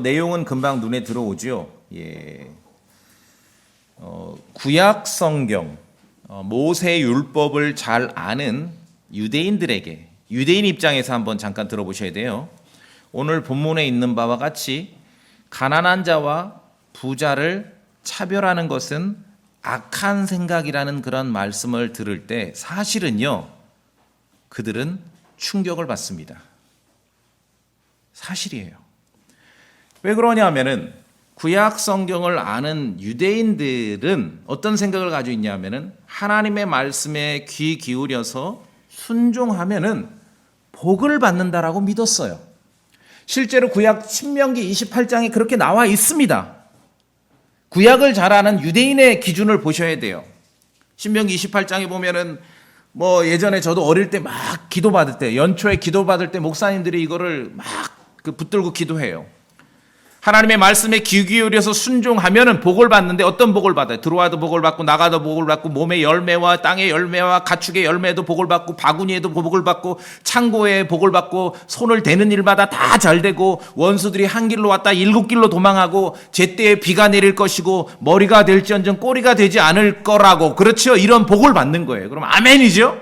내용은 금방 눈에 들어오죠. 구약 성경, 모세 율법을 잘 아는 유대인들에게, 유대인 입장에서 한번 잠깐 들어보셔야 돼요. 오늘 본문에 있는 바와 같이 가난한 자와 부자를 차별하는 것은 악한 생각이라는 그런 말씀을 들을 때 사실은요, 그들은 충격을 받습니다. 사실이에요. 왜 그러냐 하면은 구약 성경을 아는 유대인들은 어떤 생각을 가지고 있냐 하면은 하나님의 말씀에 귀 기울여서 순종하면은 복을 받는다라고 믿었어요. 실제로 구약 신명기 28장에 그렇게 나와 있습니다. 구약을 잘 아는 유대인의 기준을 보셔야 돼요. 신명기 28장에 보면은 예전에 저도 어릴 때 막 기도받을 때, 연초에 기도받을 때 목사님들이 이거를 막 붙들고 기도해요. 하나님의 말씀에 귀 기울여서 순종하면은 복을 받는데 어떤 복을 받아요? 들어와도 복을 받고 나가도 복을 받고 몸의 열매와 땅의 열매와 가축의 열매도 복을 받고 바구니에도 복을 받고 창고에 복을 받고 손을 대는 일마다 다 잘 되고 원수들이 한 길로 왔다 7길로 도망하고 제때에 비가 내릴 것이고 머리가 될지언정 꼬리가 되지 않을 거라고, 그렇죠? 이런 복을 받는 거예요. 그럼 아멘이죠?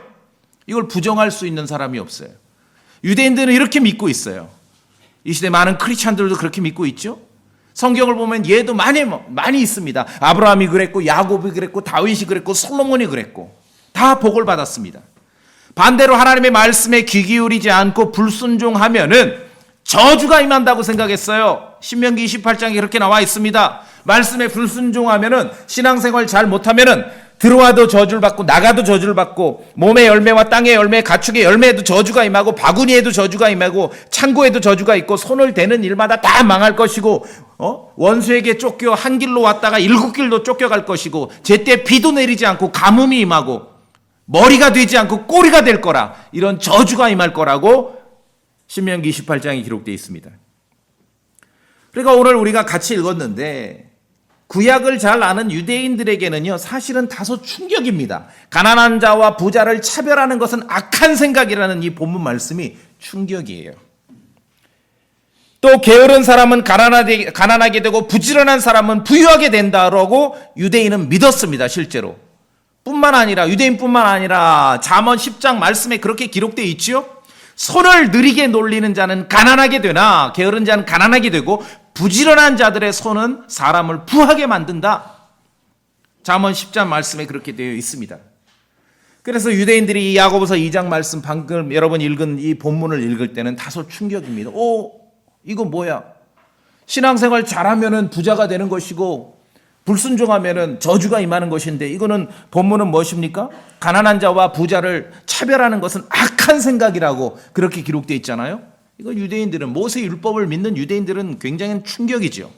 이걸 부정할 수 있는 사람이 없어요. 유대인들은 이렇게 믿고 있어요. 이 시대 많은 크리스찬들도 그렇게 믿고 있죠. 성경을 보면 예도 많이 있습니다. 아브라함이 그랬고 야곱이 그랬고 다윗이 그랬고 솔로몬이 그랬고 다 복을 받았습니다. 반대로 하나님의 말씀에 귀 기울이지 않고 불순종하면은 저주가 임한다고 생각했어요. 신명기 28장에 그렇게 나와 있습니다. 말씀에 불순종하면은, 신앙생활 잘 못하면은 들어와도 저주를 받고 나가도 저주를 받고 몸의 열매와 땅의 열매, 가축의 열매에도 저주가 임하고 바구니에도 저주가 임하고 창고에도 저주가 있고 손을 대는 일마다 다 망할 것이고 원수에게 쫓겨 한 길로 왔다가 7길로 쫓겨갈 것이고 제때 비도 내리지 않고 가뭄이 임하고 머리가 되지 않고 꼬리가 될 거라, 이런 저주가 임할 거라고 신명기 28장에 기록되어 있습니다. 그러니까 오늘 우리가 같이 읽었는데 구약을 잘 아는 유대인들에게는요, 사실은 다소 충격입니다. 가난한 자와 부자를 차별하는 것은 악한 생각이라는 이 본문 말씀이 충격이에요. 또 게으른 사람은 가난하게 되고 부지런한 사람은 부유하게 된다라고 유대인은 믿었습니다. 실제로. 유대인뿐만 아니라 잠언 10장 말씀에 그렇게 기록되어 있지요. 손을 느리게 놀리는 자는 가난하게 되나 게으른 자는 가난하게 되고 부지런한 자들의 손은 사람을 부하게 만든다. 잠언 10장 말씀에 그렇게 되어 있습니다. 그래서 유대인들이 이 야고보서 2장 말씀, 방금 여러분 읽은 이 본문을 읽을 때는 다소 충격입니다. 이거 뭐야? 신앙생활 잘하면은 부자가 되는 것이고 불순종하면은 저주가 임하는 것인데, 이거는 본문은 무엇입니까? 가난한 자와 부자를 차별하는 것은 악한 생각이라고 그렇게 기록되어 있잖아요. 이거 유대인들은, 모세 율법을 믿는 유대인들은 굉장히 충격이죠.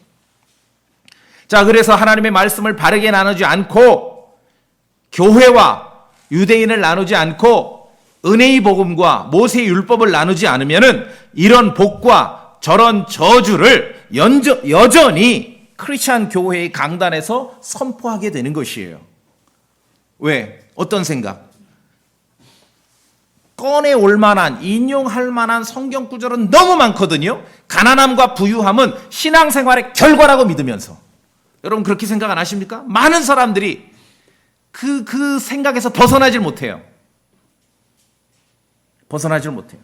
자, 그래서 하나님의 말씀을 바르게 나누지 않고 교회와 유대인을 나누지 않고 은혜의 복음과 모세 율법을 나누지 않으면은 이런 복과 저런 저주를 여전히 크리스찬 교회의 강단에서 선포하게 되는 것이에요. 왜? 어떤 생각? 꺼내올 만한, 인용할 만한 성경 구절은 너무 많거든요. 가난함과 부유함은 신앙생활의 결과라고 믿으면서. 여러분 그렇게 생각 안 하십니까? 많은 사람들이 그 생각에서 벗어나질 못해요. 벗어나질 못해요.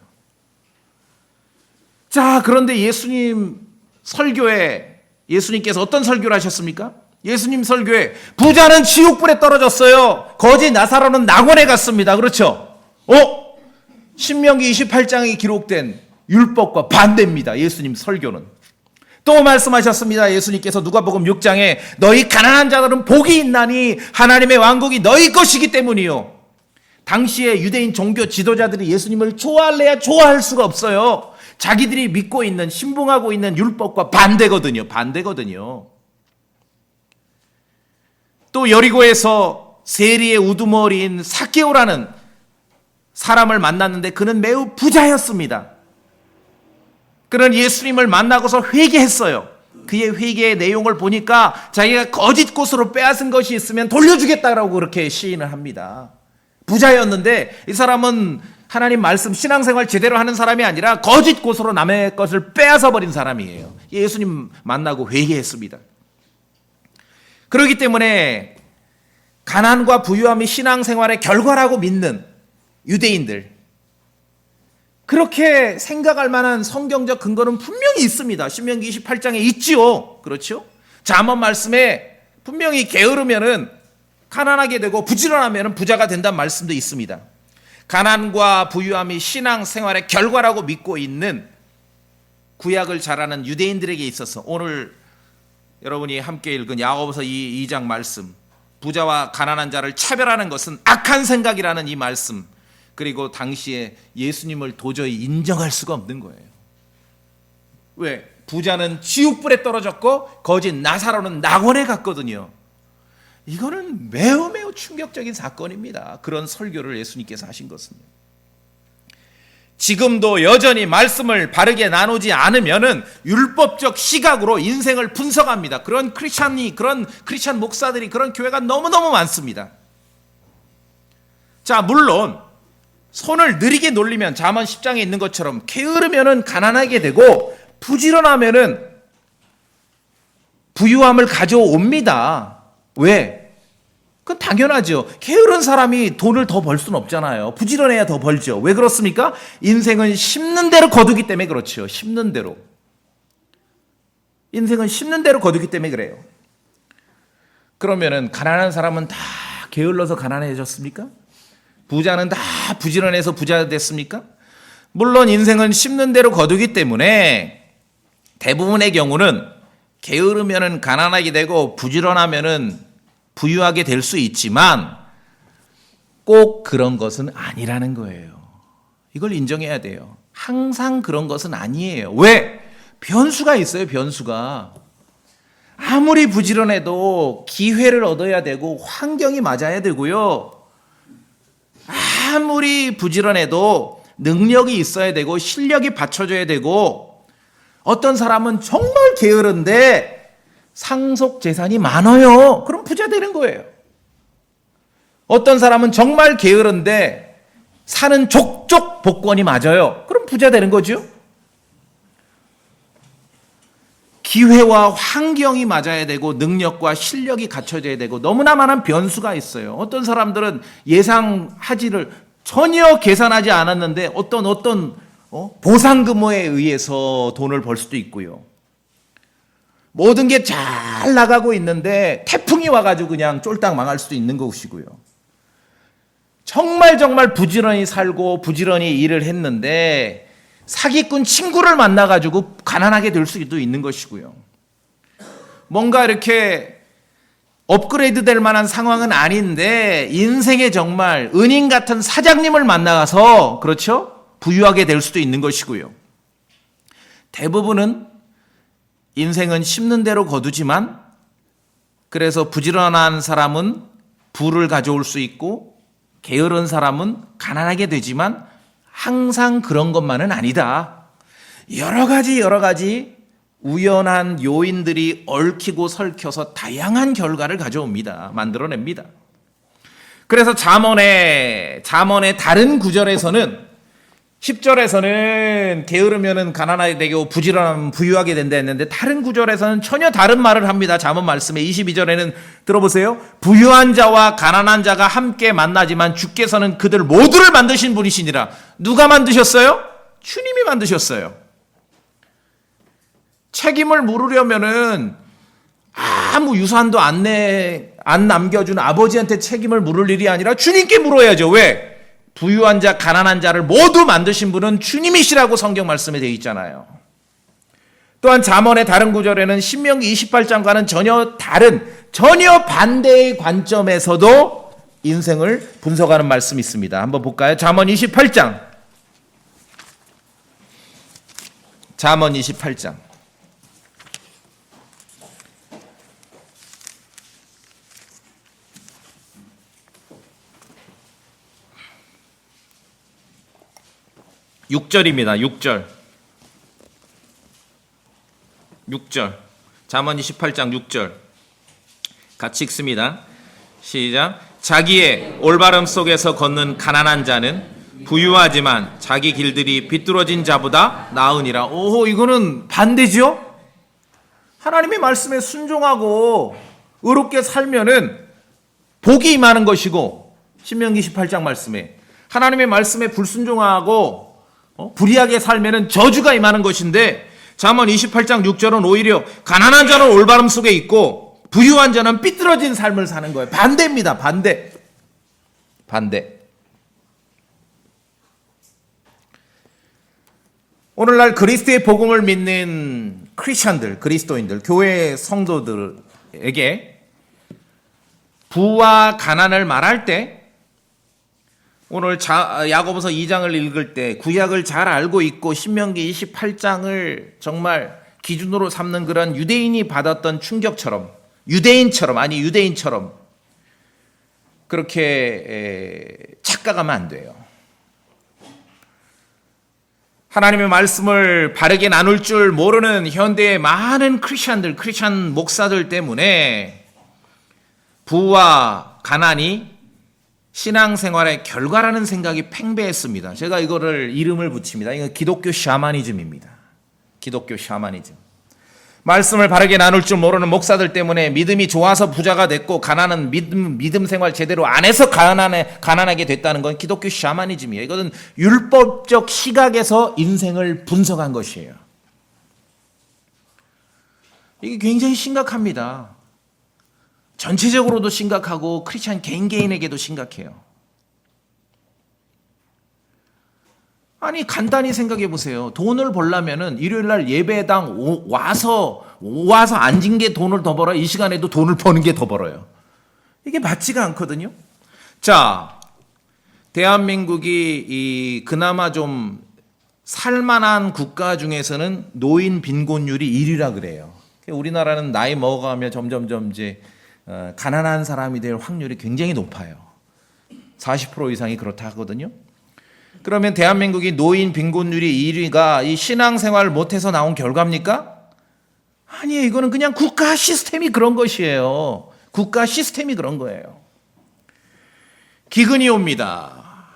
자, 그런데 예수님 설교에 예수님께서 어떤 설교를 하셨습니까? 예수님 설교에 부자는 지옥불에 떨어졌어요. 거지 나사로는 낙원에 갔습니다. 그렇죠? 신명기 28장에 기록된 율법과 반대입니다. 예수님 설교는. 또 말씀하셨습니다. 예수님께서 누가복음 6장에 너희 가난한 자들은 복이 있나니 하나님의 왕국이 너희 것이기 때문이요. 당시에 유대인 종교 지도자들이 예수님을 좋아할래야 좋아할 수가 없어요. 자기들이 믿고 있는, 신봉하고 있는 율법과 반대거든요. 또 여리고에서 세리의 우두머리인 삭개오라는 사람을 만났는데 그는 매우 부자였습니다. 그는 예수님을 만나고서 회개했어요. 그의 회개의 내용을 보니까 자기가 거짓 곳으로 빼앗은 것이 있으면 돌려주겠다라고 그렇게 시인을 합니다. 부자였는데 이 사람은 하나님 말씀 신앙생활 제대로 하는 사람이 아니라 거짓 고소로 남의 것을 빼앗아 버린 사람이에요. 예수님 만나고 회개했습니다. 그렇기 때문에 가난과 부유함이 신앙생활의 결과라고 믿는 유대인들, 그렇게 생각할 만한 성경적 근거는 분명히 있습니다. 신명기 28장에 있지요. 그렇죠? 잠언 말씀에 분명히 게으르면은 가난하게 되고 부지런하면은 부자가 된다는 말씀도 있습니다. 가난과 부유함이 신앙생활의 결과라고 믿고 있는 구약을 잘 아는 유대인들에게 있어서 오늘 여러분이 함께 읽은 야고보서 2장 말씀, 부자와 가난한 자를 차별하는 것은 악한 생각이라는 이 말씀, 그리고 당시에 예수님을 도저히 인정할 수가 없는 거예요. 왜? 부자는 지옥불에 떨어졌고 거짓 나사로는 낙원에 갔거든요. 이거는 매우 매우 충격적인 사건입니다. 그런 설교를 예수님께서 하신 것은. 지금도 여전히 말씀을 바르게 나누지 않으면은 율법적 시각으로 인생을 분석합니다. 그런 크리스찬 목사들이, 그런 교회가 너무너무 많습니다. 자, 물론 손을 느리게 놀리면 잠언 10장에 있는 것처럼 게으르면은 가난하게 되고 부지런하면은 부유함을 가져옵니다. 왜? 그건 당연하죠. 게으른 사람이 돈을 더 벌 수는 없잖아요. 부지런해야 더 벌죠. 왜 그렇습니까? 인생은 심는 대로 거두기 때문에 그렇죠. 심는 대로. 인생은 심는 대로 거두기 때문에 그래요. 그러면은 가난한 사람은 다 게을러서 가난해졌습니까? 부자는 다 부지런해서 부자 됐습니까? 물론 인생은 심는 대로 거두기 때문에 대부분의 경우는 게으르면은 가난하게 되고 부지런하면은 부유하게 될 수 있지만 꼭 그런 것은 아니라는 거예요. 이걸 인정해야 돼요. 항상 그런 것은 아니에요. 왜? 변수가 있어요. 변수가. 아무리 부지런해도 기회를 얻어야 되고 환경이 맞아야 되고요. 아무리 부지런해도 능력이 있어야 되고 실력이 받쳐줘야 되고, 어떤 사람은 정말 게으른데 상속 재산이 많아요. 그럼 부자 되는 거예요. 어떤 사람은 정말 게으른데 사는 족족 복권이 맞아요. 그럼 부자 되는 거죠. 기회와 환경이 맞아야 되고 능력과 실력이 갖춰져야 되고 너무나 많은 변수가 있어요. 어떤 사람들은 예상하지를 전혀 계산하지 않았는데 어떤 보상금에 의해서 돈을 벌 수도 있고요. 모든 게 잘 나가고 있는데 태풍이 와가지고 그냥 쫄딱 망할 수도 있는 것이고요. 정말 부지런히 살고 부지런히 일을 했는데 사기꾼 친구를 만나가지고 가난하게 될 수도 있는 것이고요. 뭔가 이렇게 업그레이드 될 만한 상황은 아닌데 인생에 정말 은인 같은 사장님을 만나서, 그렇죠? 부유하게 될 수도 있는 것이고요. 대부분은 인생은 심는 대로 거두지만, 그래서 부지런한 사람은 부를 가져올 수 있고 게으른 사람은 가난하게 되지만 항상 그런 것만은 아니다. 여러 가지 우연한 요인들이 얽히고 설켜서 다양한 결과를 가져옵니다. 만들어냅니다. 그래서 잠언의 다른 구절에서는 10절에서는 게으르면은 가난하게 되고 부지런하면 부유하게 된다 했는데 다른 구절에서는 전혀 다른 말을 합니다. 잠언 말씀에 22절에는 들어보세요. 부유한 자와 가난한 자가 함께 만나지만 주께서는 그들 모두를 만드신 분이시니라. 누가 만드셨어요? 주님이 만드셨어요. 책임을 물으려면은 아무 유산도 안 남겨준 아버지한테 책임을 물을 일이 아니라 주님께 물어야죠. 왜? 부유한 자, 가난한 자를 모두 만드신 분은 주님이시라고 성경 말씀에 되어 있잖아요. 또한 잠언의 다른 구절에는 신명기 28장과는 전혀 반대의 관점에서도 인생을 분석하는 말씀이 있습니다. 한번 볼까요? 잠언 28장. 잠언 28장. (6절입니다) 6절. 잠언 28장 6절. 같이 읽습니다. 시작. 자기의 올바름 속에서 걷는 가난한 자는 부유하지만 자기 길들이 비뚤어진 자보다 나으니라. 오호, 이거는 반대지요? 하나님의 말씀에 순종하고 의롭게 살면은 복이 임하는 것이고, 신명기 18장 말씀에 하나님의 말씀에 불순종하고 불의하게 살면은 저주가 임하는 것인데, 잠언 28장 6절은 오히려 가난한 자는 올바름 속에 있고 부유한 자는 삐뚤어진 삶을 사는 거예요. 반대입니다. 반대. 오늘날 그리스도의 복음을 믿는 크리스천들, 그리스도인들, 교회 성도들에게 부와 가난을 말할 때, 오늘 야고보서 2장을 읽을 때 구약을 잘 알고 있고 신명기 28장을 정말 기준으로 삼는 그런 유대인이 받았던 충격처럼, 유대인처럼 그렇게 착각하면 안 돼요. 하나님의 말씀을 바르게 나눌 줄 모르는 현대의 많은 크리스천 목사들 때문에 부와 가난이 신앙생활의 결과라는 생각이 팽배했습니다. 제가 이거를 이름을 붙입니다. 이거 기독교 샤머니즘입니다. 기독교 샤머니즘. 말씀을 바르게 나눌 줄 모르는 목사들 때문에 믿음이 좋아서 부자가 됐고 가난은 믿음 생활 제대로 안 해서 가난하게 됐다는 건 기독교 샤머니즘이에요. 이것은 율법적 시각에서 인생을 분석한 것이에요. 이게 굉장히 심각합니다. 전체적으로도 심각하고 크리스찬 개인에게도 심각해요. 아니, 간단히 생각해 보세요. 돈을 벌려면은 일요일 날 예배당 와서 앉은 게 돈을 더 벌어요. 이 시간에도 돈을 버는 게 더 벌어요. 이게 맞지가 않거든요. 자, 대한민국이 그나마 좀 살만한 국가 중에서는 노인 빈곤율이 1위라 그래요. 우리나라는 나이 먹어가며 점점 이제 가난한 사람이 될 확률이 굉장히 높아요. 40% 이상이 그렇다 하거든요. 그러면 대한민국이 노인 빈곤율이 1위가 이 신앙생활을 못해서 나온 결과입니까? 아니에요. 이거는 그냥 국가 시스템이 그런 것이에요. 국가 시스템이 그런 거예요. 기근이 옵니다.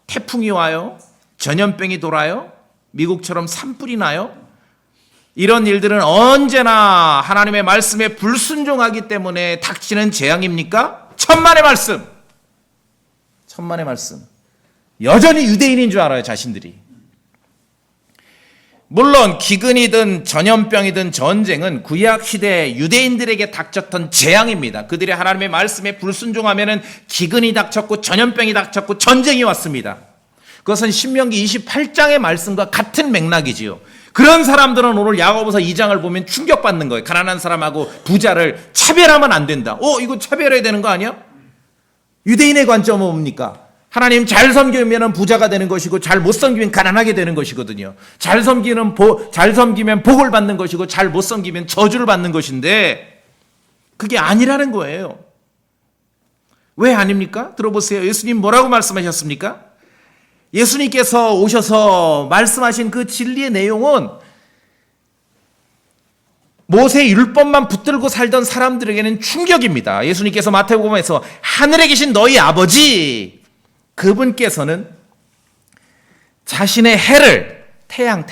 태풍이 와요. 전염병이 돌아요. 미국처럼 산불이 나요. 이런 일들은 언제나 하나님의 말씀에 불순종하기 때문에 닥치는 재앙입니까? 천만의 말씀. 여전히 유대인인 줄 알아요, 자신들이. 물론 기근이든 전염병이든 전쟁은 구약시대 유대인들에게 닥쳤던 재앙입니다. 그들이 하나님의 말씀에 불순종하면 기근이 닥쳤고 전염병이 닥쳤고 전쟁이 왔습니다. 그것은 신명기 28장의 말씀과 같은 맥락이지요. 그런 사람들은 오늘 야고보서 2장을 보면 충격받는 거예요. 가난한 사람하고 부자를 차별하면 안 된다. 이거 차별해야 되는 거 아니야? 유대인의 관점은 뭡니까? 하나님 잘 섬기면 부자가 되는 것이고 잘 못 섬기면 가난하게 되는 것이거든요. 잘 섬기면 복을 받는 것이고 잘 못 섬기면 저주를 받는 것인데 그게 아니라는 거예요. 왜 아닙니까? 들어보세요. 예수님 뭐라고 말씀하셨습니까? 예수님께서 오셔서 말씀하신 그 진리의 내용은 모세 율법만 붙들고 살던 사람들에게는 충격입니다. 예수님께서 마태복음에서 하늘에 계신 너희 아버지, 그분께서는 자신의 해를 태양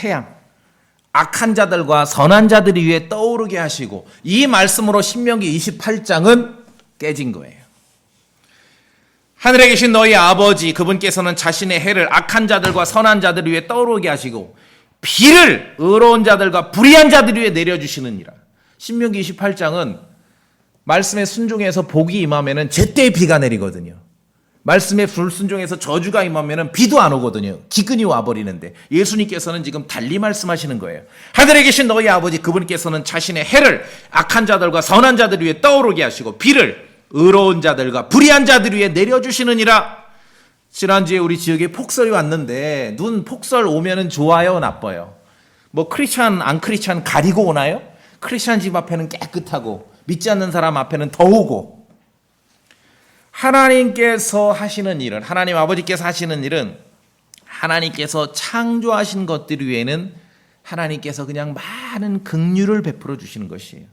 악한 자들과 선한 자들 위에 떠오르게 하시고, 이 말씀으로 신명기 28장은 깨진 거예요. 하늘에 계신 너희 아버지, 그분께서는 자신의 해를 악한 자들과 선한 자들 위에 떠오르게 하시고 비를 의로운 자들과 불의한 자들 위에 내려주시느니라. 신명기 28장은 말씀에 순종해서 복이 임하면 제때 비가 내리거든요. 말씀에 불순종해서 저주가 임하면 비도 안 오거든요. 기근이 와버리는데 예수님께서는 지금 달리 말씀하시는 거예요. 하늘에 계신 너희 아버지, 그분께서는 자신의 해를 악한 자들과 선한 자들 위에 떠오르게 하시고 비를 의로운 자들과 불의한 자들 위에 내려주시느니라. 지난주에 우리 지역에 폭설이 왔는데 폭설 오면은 좋아요, 나빠요? 크리스찬 안 크리스찬 가리고 오나요? 크리스찬 집 앞에는 깨끗하고 믿지 않는 사람 앞에는 더우고. 하나님께서 하시는 일은, 하나님 아버지께서 하시는 일은 하나님께서 창조하신 것들 위에는 하나님께서 그냥 많은 긍휼을 베풀어 주시는 것이에요.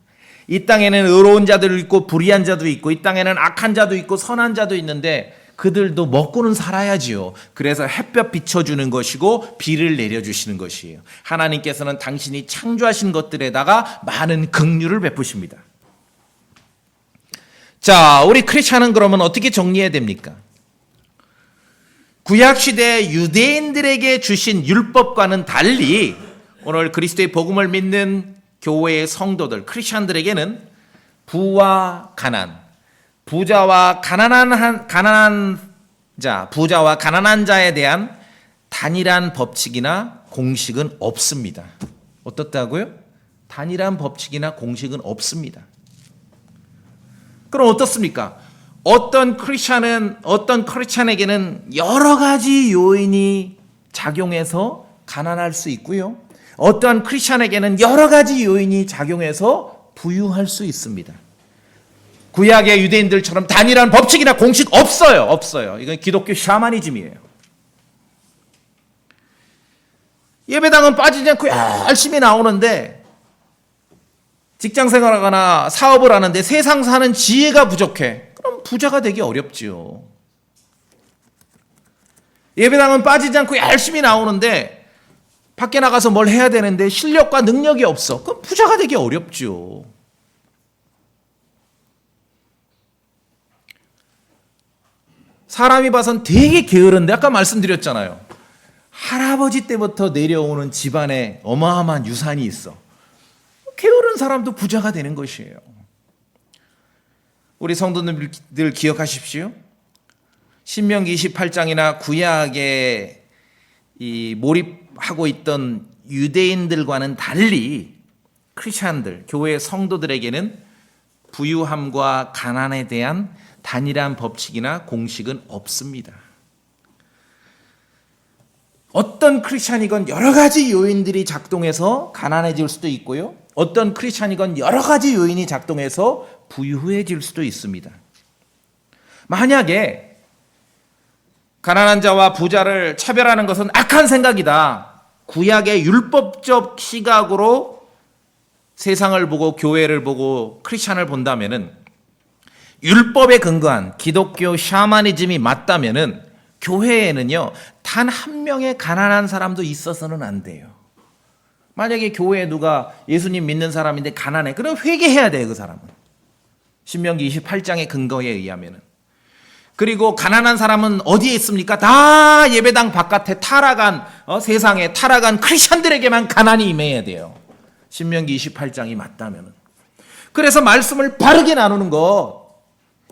이 땅에는 의로운 자도 있고 불의한 자도 있고, 이 땅에는 악한 자도 있고 선한 자도 있는데 그들도 먹고는 살아야지요. 그래서 햇볕 비춰주는 것이고 비를 내려주시는 것이에요. 하나님께서는 당신이 창조하신 것들에다가 많은 긍휼을 베푸십니다. 자, 우리 크리스찬은 그러면 어떻게 정리해야 됩니까? 구약시대 유대인들에게 주신 율법과는 달리 오늘 그리스도의 복음을 믿는 교회의 성도들, 크리스찬들에게는 부와 가난, 부자와 가난한 자에 대한 단일한 법칙이나 공식은 없습니다. 어떻다고요? 단일한 법칙이나 공식은 없습니다. 그럼 어떻습니까? 어떤 크리스찬에게는 여러 가지 요인이 작용해서 가난할 수 있고요. 어떠한 크리스찬에게는 여러 가지 요인이 작용해서 부유할 수 있습니다. 구약의 유대인들처럼 단일한 법칙이나 공식 없어요. 이건 기독교 샤머니즘이에요. 예배당은 빠지지 않고 열심히 나오는데 직장 생활하거나 사업을 하는데 세상 사는 지혜가 부족해. 그럼 부자가 되기 어렵지요. 예배당은 빠지지 않고 열심히 나오는데 밖에 나가서 뭘 해야 되는데 실력과 능력이 없어. 그럼 부자가 되기 어렵죠. 사람이 봐선 되게 게으른데 아까 말씀드렸잖아요. 할아버지 때부터 내려오는 집안에 어마어마한 유산이 있어. 게으른 사람도 부자가 되는 것이에요. 우리 성도님들 기억하십시오. 신명기 28장이나 구약에 몰입하고 있던 유대인들과는 달리 크리스찬들, 교회 성도들에게는 부유함과 가난에 대한 단일한 법칙이나 공식은 없습니다. 어떤 크리스찬이건 여러 가지 요인들이 작동해서 가난해질 수도 있고요. 어떤 크리스찬이건 여러 가지 요인이 작동해서 부유해질 수도 있습니다. 만약에 가난한 자와 부자를 차별하는 것은 악한 생각이다. 구약의 율법적 시각으로 세상을 보고 교회를 보고 크리스찬을 본다면은 율법에 근거한 기독교 샤머니즘이 맞다면은 교회에는요 단 한 명의 가난한 사람도 있어서는 안 돼요. 만약에 교회에 누가 예수님 믿는 사람인데 가난해, 그럼 회개해야 돼요, 그 사람은. 신명기 28장의 근거에 의하면은. 그리고 가난한 사람은 어디에 있습니까? 다 예배당 바깥에 타락한 세상에 타락한 크리스천들에게만 가난이 임해야 돼요. 신명기 28장이 맞다면은. 그래서 말씀을 바르게 나누는 것,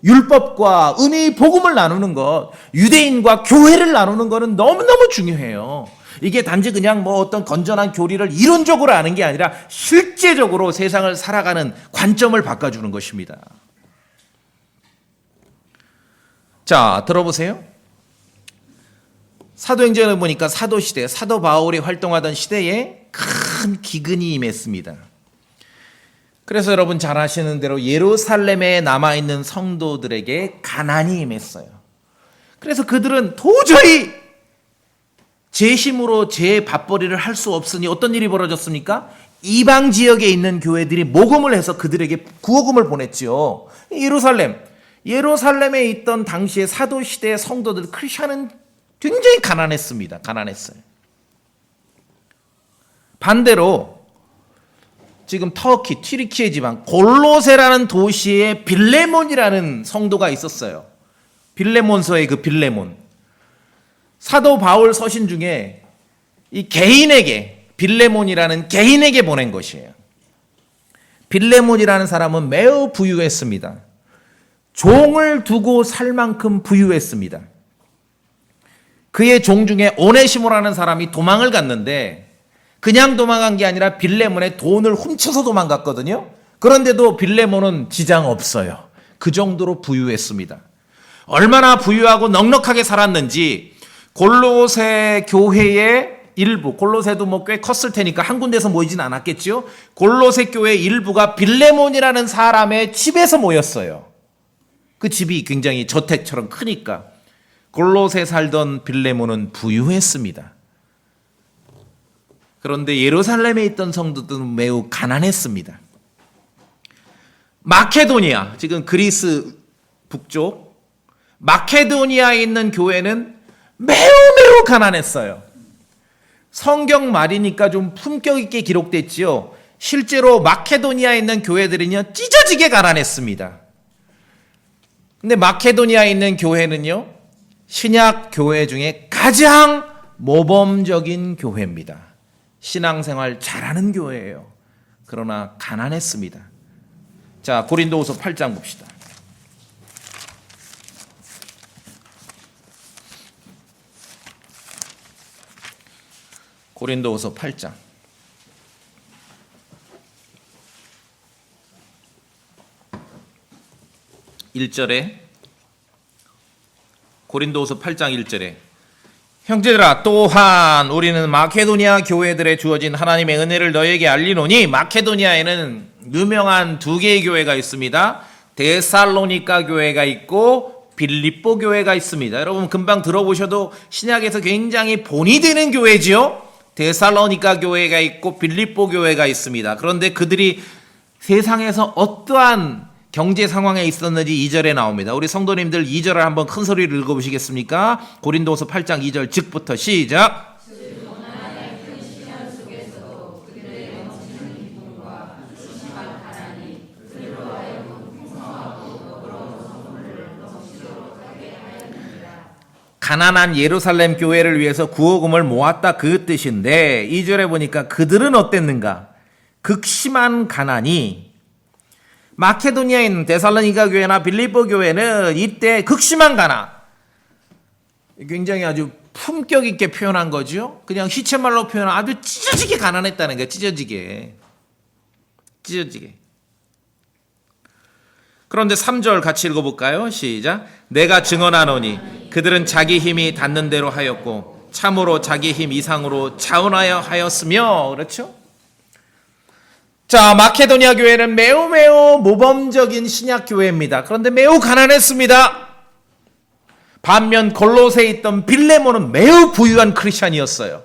율법과 은혜의 복음을 나누는 것, 유대인과 교회를 나누는 것은 너무너무 중요해요. 이게 단지 그냥 뭐 어떤 건전한 교리를 이론적으로 아는 게 아니라 실제적으로 세상을 살아가는 관점을 바꿔주는 것입니다. 자, 들어보세요. 사도행전을 보니까 사도시대, 사도 바울이 활동하던 시대에 큰 기근이 임했습니다. 그래서 여러분 잘 아시는 대로 예루살렘에 남아있는 성도들에게 가난이 임했어요. 그래서 그들은 도저히 제 힘으로 제 밥벌이를 할 수 없으니 어떤 일이 벌어졌습니까? 이방 지역에 있는 교회들이 모금을 해서 그들에게 구호금을 보냈지요. 예루살렘에 있던 당시의 사도시대의 성도들, 크리스천은 굉장히 가난했습니다. 가난했어요. 반대로 지금 터키, 튀르키예 지방 골로세라는 도시에 빌레몬이라는 성도가 있었어요. 빌레몬서의 그 빌레몬. 사도 바울 서신 중에 이 개인에게, 빌레몬이라는 개인에게 보낸 것이에요. 빌레몬이라는 사람은 매우 부유했습니다. 종을 두고 살 만큼 부유했습니다. 그의 종 중에 오네시모라는 사람이 도망을 갔는데 그냥 도망간 게 아니라 빌레몬의 돈을 훔쳐서 도망갔거든요. 그런데도 빌레몬은 지장 없어요. 그 정도로 부유했습니다. 얼마나 부유하고 넉넉하게 살았는지 골로새 교회의 일부, 골로새도 뭐 꽤 컸을 테니까 한 군데서 모이진 않았겠죠. 골로새 교회 일부가 빌레몬이라는 사람의 집에서 모였어요. 그 집이 굉장히 저택처럼 크니까 골로새 살던 빌레몬은 부유했습니다. 그런데 예루살렘에 있던 성도들은 매우 가난했습니다. 마케도니아, 지금 그리스 북쪽 마케도니아에 있는 교회는 매우 가난했어요. 성경 말이니까 좀 품격 있게 기록됐지요. 실제로 마케도니아에 있는 교회들은요, 찢어지게 가난했습니다. 근데 마케도니아에 있는 교회는요, 신약 교회 중에 가장 모범적인 교회입니다. 신앙생활 잘하는 교회예요. 그러나 가난했습니다. 자, 고린도후서 8장 봅시다. 고린도후서 8장. 고린도후서 8장 1절에 형제들아 또한 우리는 마케도니아 교회들에 주어진 하나님의 은혜를 너에게 알리노니 마케도니아에는 유명한 두 개의 교회가 있습니다. 데살로니가 교회가 있고 빌립보 교회가 있습니다. 여러분 금방 들어보셔도 신약에서 굉장히 본이 되는 교회지요. 데살로니가 교회가 있고 빌립보 교회가 있습니다. 그런데 그들이 세상에서 어떠한 경제 상황에 있었는지 2절에 나옵니다. 우리 성도님들 2절을 한번 큰 소리로 읽어보시겠습니까? 고린도서 8장 2절 즉부터 시작. 가난한 예루살렘 교회를 위해서 구호금을 모았다 그 뜻인데 2절에 보니까 그들은 어땠는가? 극심한 가난이 마케도니아에 있는 데살로니가 교회나 빌립보 교회는 이때 극심한 가난, 굉장히 아주 품격 있게 표현한 거죠. 그냥 시체말로 표현한 아주 찢어지게 가난했다는 거예요. 찢어지게. 그런데 3절 같이 읽어볼까요? 시작. 내가 증언하노니 그들은 자기 힘이 닿는 대로 하였고 참으로 자기 힘 이상으로 자원하여 하였으며. 그렇죠? 자, 마케도니아 교회는 매우 모범적인 신약 교회입니다. 그런데 매우 가난했습니다. 반면 골로새에 있던 빌레몬은 매우 부유한 크리스찬이었어요.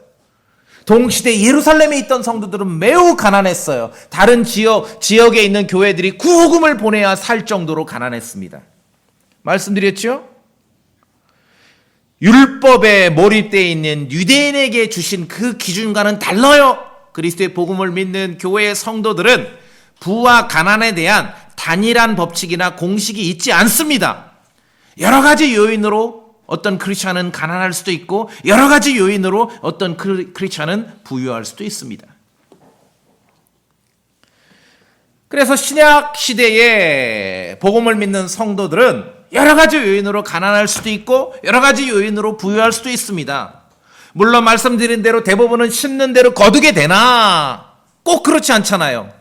동시대 예루살렘에 있던 성도들은 매우 가난했어요. 다른 지역에 있는 교회들이 구호금을 보내야 살 정도로 가난했습니다. 말씀드렸죠? 율법에 몰입되어 있는 유대인에게 주신 그 기준과는 달라요. 그리스도의 복음을 믿는 교회의 성도들은 부와 가난에 대한 단일한 법칙이나 공식이 있지 않습니다. 여러 가지 요인으로 어떤 크리스찬은 가난할 수도 있고 여러 가지 요인으로 어떤 크리스찬은 부유할 수도 있습니다. 그래서 신약 시대에 복음을 믿는 성도들은 여러 가지 요인으로 가난할 수도 있고 여러 가지 요인으로 부유할 수도 있습니다. 물론 말씀드린 대로 대부분은 심는 대로 거두게 되나 꼭 그렇지 않잖아요.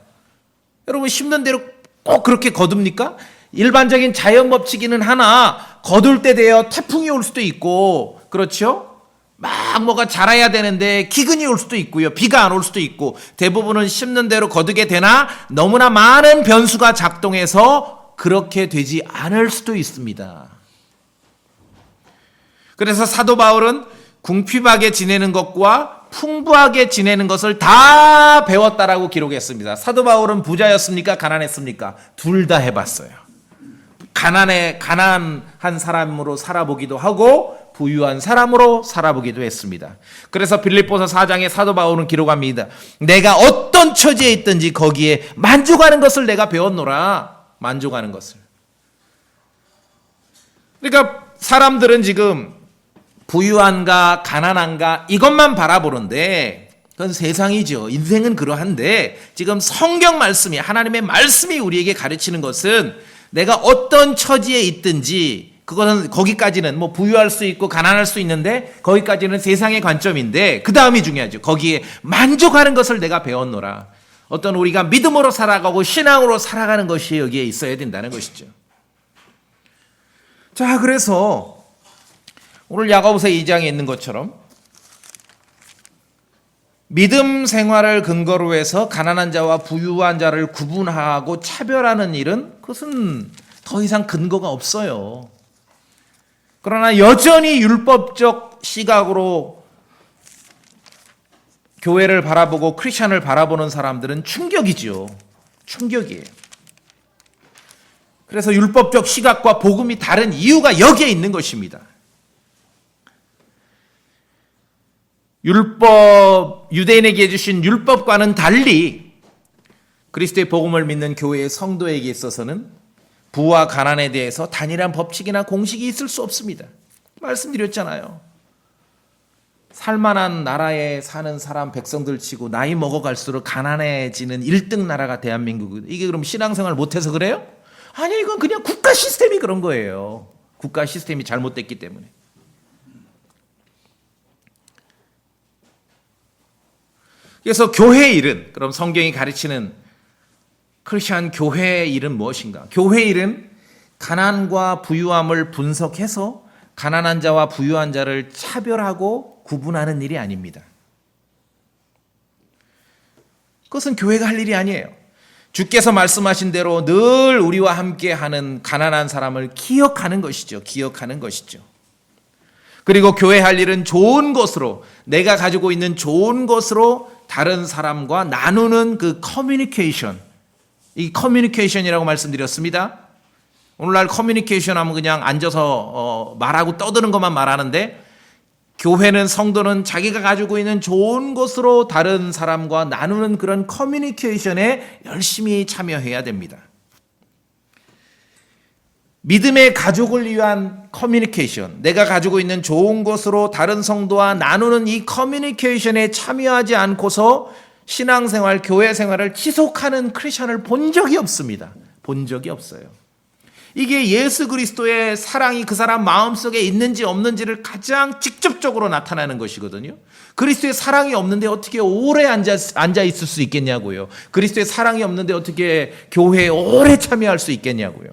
여러분 심는 대로 꼭 그렇게 거둡니까? 일반적인 자연 법칙이는 하나 거둘 때 되어 태풍이 올 수도 있고 그렇죠? 막 뭐가 자라야 되는데 기근이 올 수도 있고요. 비가 안 올 수도 있고 대부분은 심는 대로 거두게 되나 너무나 많은 변수가 작동해서 그렇게 되지 않을 수도 있습니다. 그래서 사도 바울은 궁핍하게 지내는 것과 풍부하게 지내는 것을 다 배웠다라고 기록했습니다. 사도 바울은 부자였습니까? 가난했습니까? 둘 다 해봤어요. 가난한 사람으로 살아보기도 하고 부유한 사람으로 살아보기도 했습니다. 그래서 빌립보서 4장에 사도 바울은 기록합니다. 내가 어떤 처지에 있든지 거기에 만족하는 것을 내가 배웠노라. 만족하는 것을. 그러니까 사람들은 지금 부유한가 가난한가 이것만 바라보는데 그건 세상이죠. 인생은 그러한데 지금 성경 말씀이 하나님의 말씀이 우리에게 가르치는 것은 내가 어떤 처지에 있든지 그것은 거기까지는 뭐 부유할 수 있고 가난할 수 있는데 거기까지는 세상의 관점인데 그 다음이 중요하죠. 거기에 만족하는 것을 내가 배웠노라. 어떤 우리가 믿음으로 살아가고 신앙으로 살아가는 것이 여기에 있어야 된다는 것이죠. 자, 그래서 오늘 야고보서 2장에 있는 것처럼 믿음 생활을 근거로 해서 가난한 자와 부유한 자를 구분하고 차별하는 일은 그것은 더 이상 근거가 없어요. 그러나 여전히 율법적 시각으로 교회를 바라보고 크리스찬을 바라보는 사람들은 충격이죠. 충격이에요. 그래서 율법적 시각과 복음이 다른 이유가 여기에 있는 것입니다. 유대인에게 주신 율법과는 달리 그리스도의 복음을 믿는 교회의 성도에게 있어서는 부와 가난에 대해서 단일한 법칙이나 공식이 있을 수 없습니다. 말씀드렸잖아요. 살만한 나라에 사는 사람 백성들 치고 나이 먹어갈수록 가난해지는 1등 나라가 대한민국. 이게 그럼 신앙생활 못해서 그래요? 아니, 이건 그냥 국가 시스템이 그런 거예요. 국가 시스템이 잘못됐기 때문에. 그래서 교회의 일은, 그럼 성경이 가르치는 크리스천 교회의 일은 무엇인가? 교회의 일은 가난과 부유함을 분석해서 가난한 자와 부유한 자를 차별하고 구분하는 일이 아닙니다. 그것은 교회가 할 일이 아니에요. 주께서 말씀하신 대로 늘 우리와 함께하는 가난한 사람을 기억하는 것이죠. 기억하는 것이죠. 그리고 교회 할 일은 좋은 것으로, 내가 가지고 있는 좋은 것으로 다른 사람과 나누는 그 커뮤니케이션, 이 커뮤니케이션이라고 말씀드렸습니다. 오늘날 커뮤니케이션 하면 그냥 앉아서 말하고 떠드는 것만 말하는데, 교회는, 성도는 자기가 가지고 있는 좋은 것으로 다른 사람과 나누는 그런 커뮤니케이션에 열심히 참여해야 됩니다. 믿음의 가족을 위한 커뮤니케이션, 내가 가지고 있는 좋은 것으로 다른 성도와 나누는 이 커뮤니케이션에 참여하지 않고서 신앙생활, 교회 생활을 지속하는 크리스천을 본 적이 없습니다. 본 적이 없어요. 이게 예수 그리스도의 사랑이 그 사람 마음속에 있는지 없는지를 가장 직접적으로 나타나는 것이거든요. 그리스도의 사랑이 없는데 어떻게 오래 앉아 있을 수 있겠냐고요. 그리스도의 사랑이 없는데 어떻게 교회에 오래 참여할 수 있겠냐고요.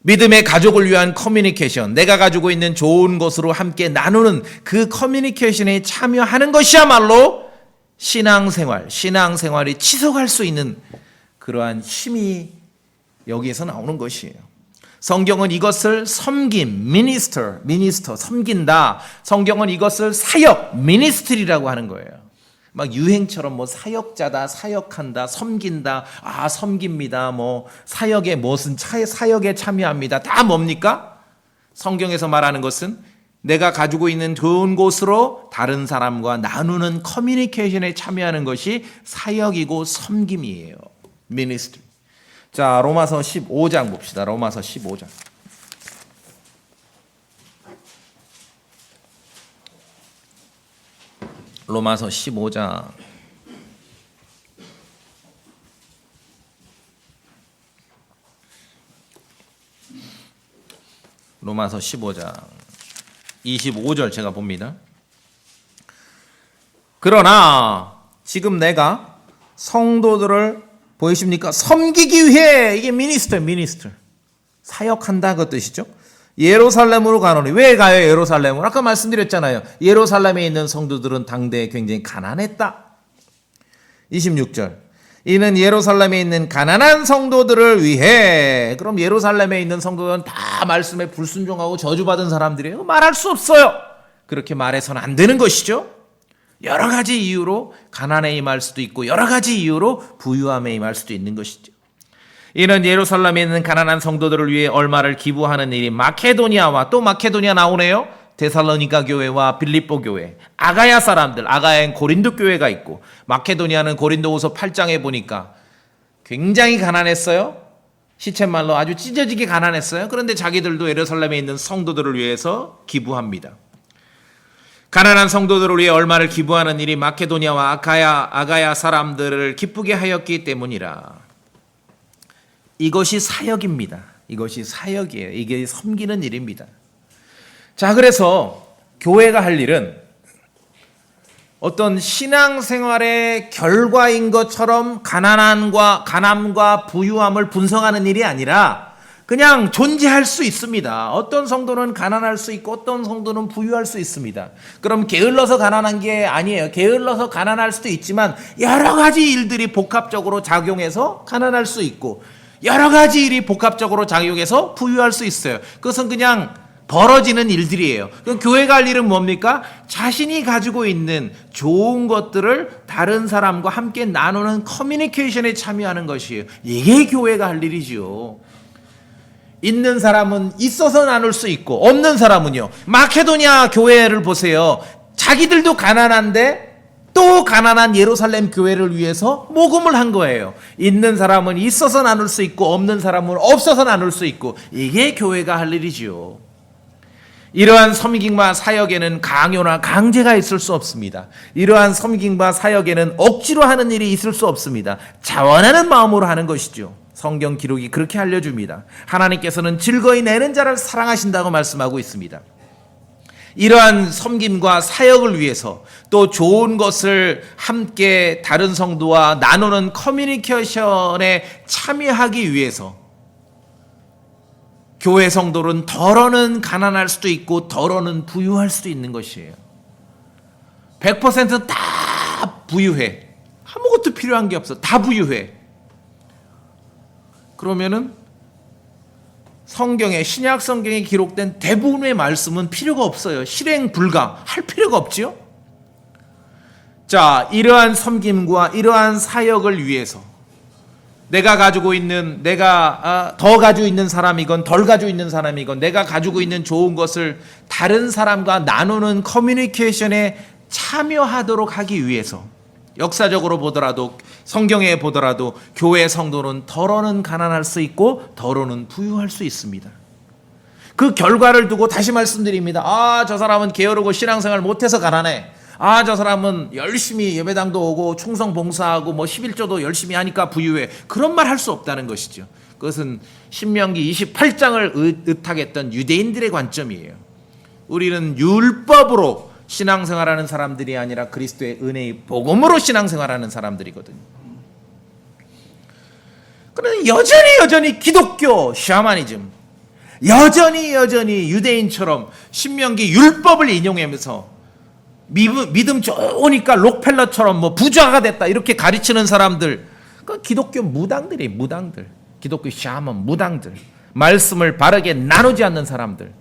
믿음의 가족을 위한 커뮤니케이션, 내가 가지고 있는 좋은 것으로 함께 나누는 그 커뮤니케이션에 참여하는 것이야말로 신앙생활이 지속할 수 있는 그러한 힘이 여기에서 나오는 것이에요. 성경은 이것을 섬김, 미니스터, 섬긴다. 성경은 이것을 사역, 미니스트리라고 하는 거예요. 막 유행처럼 뭐 사역자다, 사역한다, 섬긴다, 섬깁니다, 뭐 사역에 무슨 사역에 참여합니다. 다 뭡니까? 성경에서 말하는 것은 내가 가지고 있는 좋은 곳으로 다른 사람과 나누는 커뮤니케이션에 참여하는 것이 사역이고 섬김이에요. 미니스트리. 자, 로마서 15장 봅시다. 로마서 15장. 로마서 15장. 로마서 15장 25절 제가 봅니다. 그러나 지금 내가 성도들을 보이십니까? 섬기기 위해, 이게 미니스터. 사역한다 그 뜻이죠. 예루살렘으로 가노니. 왜 가요, 예루살렘으로? 아까 말씀드렸잖아요. 예루살렘에 있는 성도들은 당대에 굉장히 가난했다. 26절. 이는 예루살렘에 있는 가난한 성도들을 위해. 그럼 예루살렘에 있는 성도들은 다 말씀에 불순종하고 저주받은 사람들이에요. 말할 수 없어요. 그렇게 말해서는 안 되는 것이죠. 여러 가지 이유로 가난에 임할 수도 있고 여러 가지 이유로 부유함에 임할 수도 있는 것이죠. 이는 예루살렘에 있는 가난한 성도들을 위해 얼마를 기부하는 일이 마케도니아와, 또 마케도니아 나오네요. 데살로니가 교회와 빌립보 교회, 아가야 사람들, 아가야엔 고린도 교회가 있고, 마케도니아는 고린도후서 8장에 보니까 굉장히 가난했어요. 시쳇말로 아주 찢어지게 가난했어요. 그런데 자기들도 예루살렘에 있는 성도들을 위해서 기부합니다. 가난한 성도들을 위해 얼마를 기부하는 일이 마케도니아와 아가야 사람들을 기쁘게 하였기 때문이라. 이것이 사역입니다. 이것이 사역이에요. 이게 섬기는 일입니다. 자, 그래서 교회가 할 일은 어떤 신앙생활의 결과인 것처럼 가난과 부유함을 분석하는 일이 아니라 그냥 존재할 수 있습니다. 어떤 성도는 가난할 수 있고 어떤 성도는 부유할 수 있습니다. 그럼 게을러서 가난한 게 아니에요. 게을러서 가난할 수도 있지만 여러 가지 일들이 복합적으로 작용해서 가난할 수 있고 여러 가지 일이 복합적으로 작용해서 부유할 수 있어요. 그것은 그냥 벌어지는 일들이에요. 그럼 교회가 할 일은 뭡니까? 자신이 가지고 있는 좋은 것들을 다른 사람과 함께 나누는 커뮤니케이션에 참여하는 것이에요. 이게 교회가 할 일이지요. 있는 사람은 있어서 나눌 수 있고 없는 사람은요. 마케도니아 교회를 보세요. 자기들도 가난한데 또 가난한 예루살렘 교회를 위해서 모금을 한 거예요. 있는 사람은 있어서 나눌 수 있고 없는 사람은 없어서 나눌 수 있고 이게 교회가 할 일이지요. 이러한 섬김과 사역에는 강요나 강제가 있을 수 없습니다. 이러한 섬김과 사역에는 억지로 하는 일이 있을 수 없습니다. 자원하는 마음으로 하는 것이죠. 성경 기록이 그렇게 알려줍니다. 하나님께서는 즐거이 내는 자를 사랑하신다고 말씀하고 있습니다. 이러한 섬김과 사역을 위해서 또 좋은 것을 함께 다른 성도와 나누는 커뮤니케이션에 참여하기 위해서 교회 성도는 덜어는 가난할 수도 있고 덜어는 부유할 수도 있는 것이에요. 100%다 부유해. 아무것도 필요한 게 없어. 다 부유해. 그러면은 성경에 신약 성경에 기록된 대부분의 말씀은 필요가 없어요. 실행 불가. 할 필요가 없지요. 자, 이러한 섬김과 이러한 사역을 위해서 내가 가지고 있는 내가 더 가지고 있는 사람이건 덜 가지고 있는 사람이건 내가 가지고 있는 좋은 것을 다른 사람과 나누는 커뮤니케이션에 참여하도록 하기 위해서 역사적으로 보더라도 성경에 보더라도 교회 성도는 덜어는 가난할 수 있고 덜어는 부유할 수 있습니다. 그 결과를 두고 다시 말씀드립니다. 저 사람은 게으르고 신앙생활 못해서 가난해. 저 사람은 열심히 예배당도 오고 충성 봉사하고 11조도 열심히 하니까 부유해. 그런 말 할 수 없다는 것이죠. 그것은 신명기 28장을 의탁했던 유대인들의 관점이에요. 우리는 율법으로 신앙생활하는 사람들이 아니라 그리스도의 은혜의 복음으로 신앙생활하는 사람들이거든요. 그런데 여전히 기독교 샤머니즘, 여전히 유대인처럼 신명기 율법을 인용하면서 믿음 좋으니까 록펠러처럼 부자가 됐다 이렇게 가르치는 사람들, 그 기독교 무당들이 무당들, 기독교 샤먼 무당들, 말씀을 바르게 나누지 않는 사람들.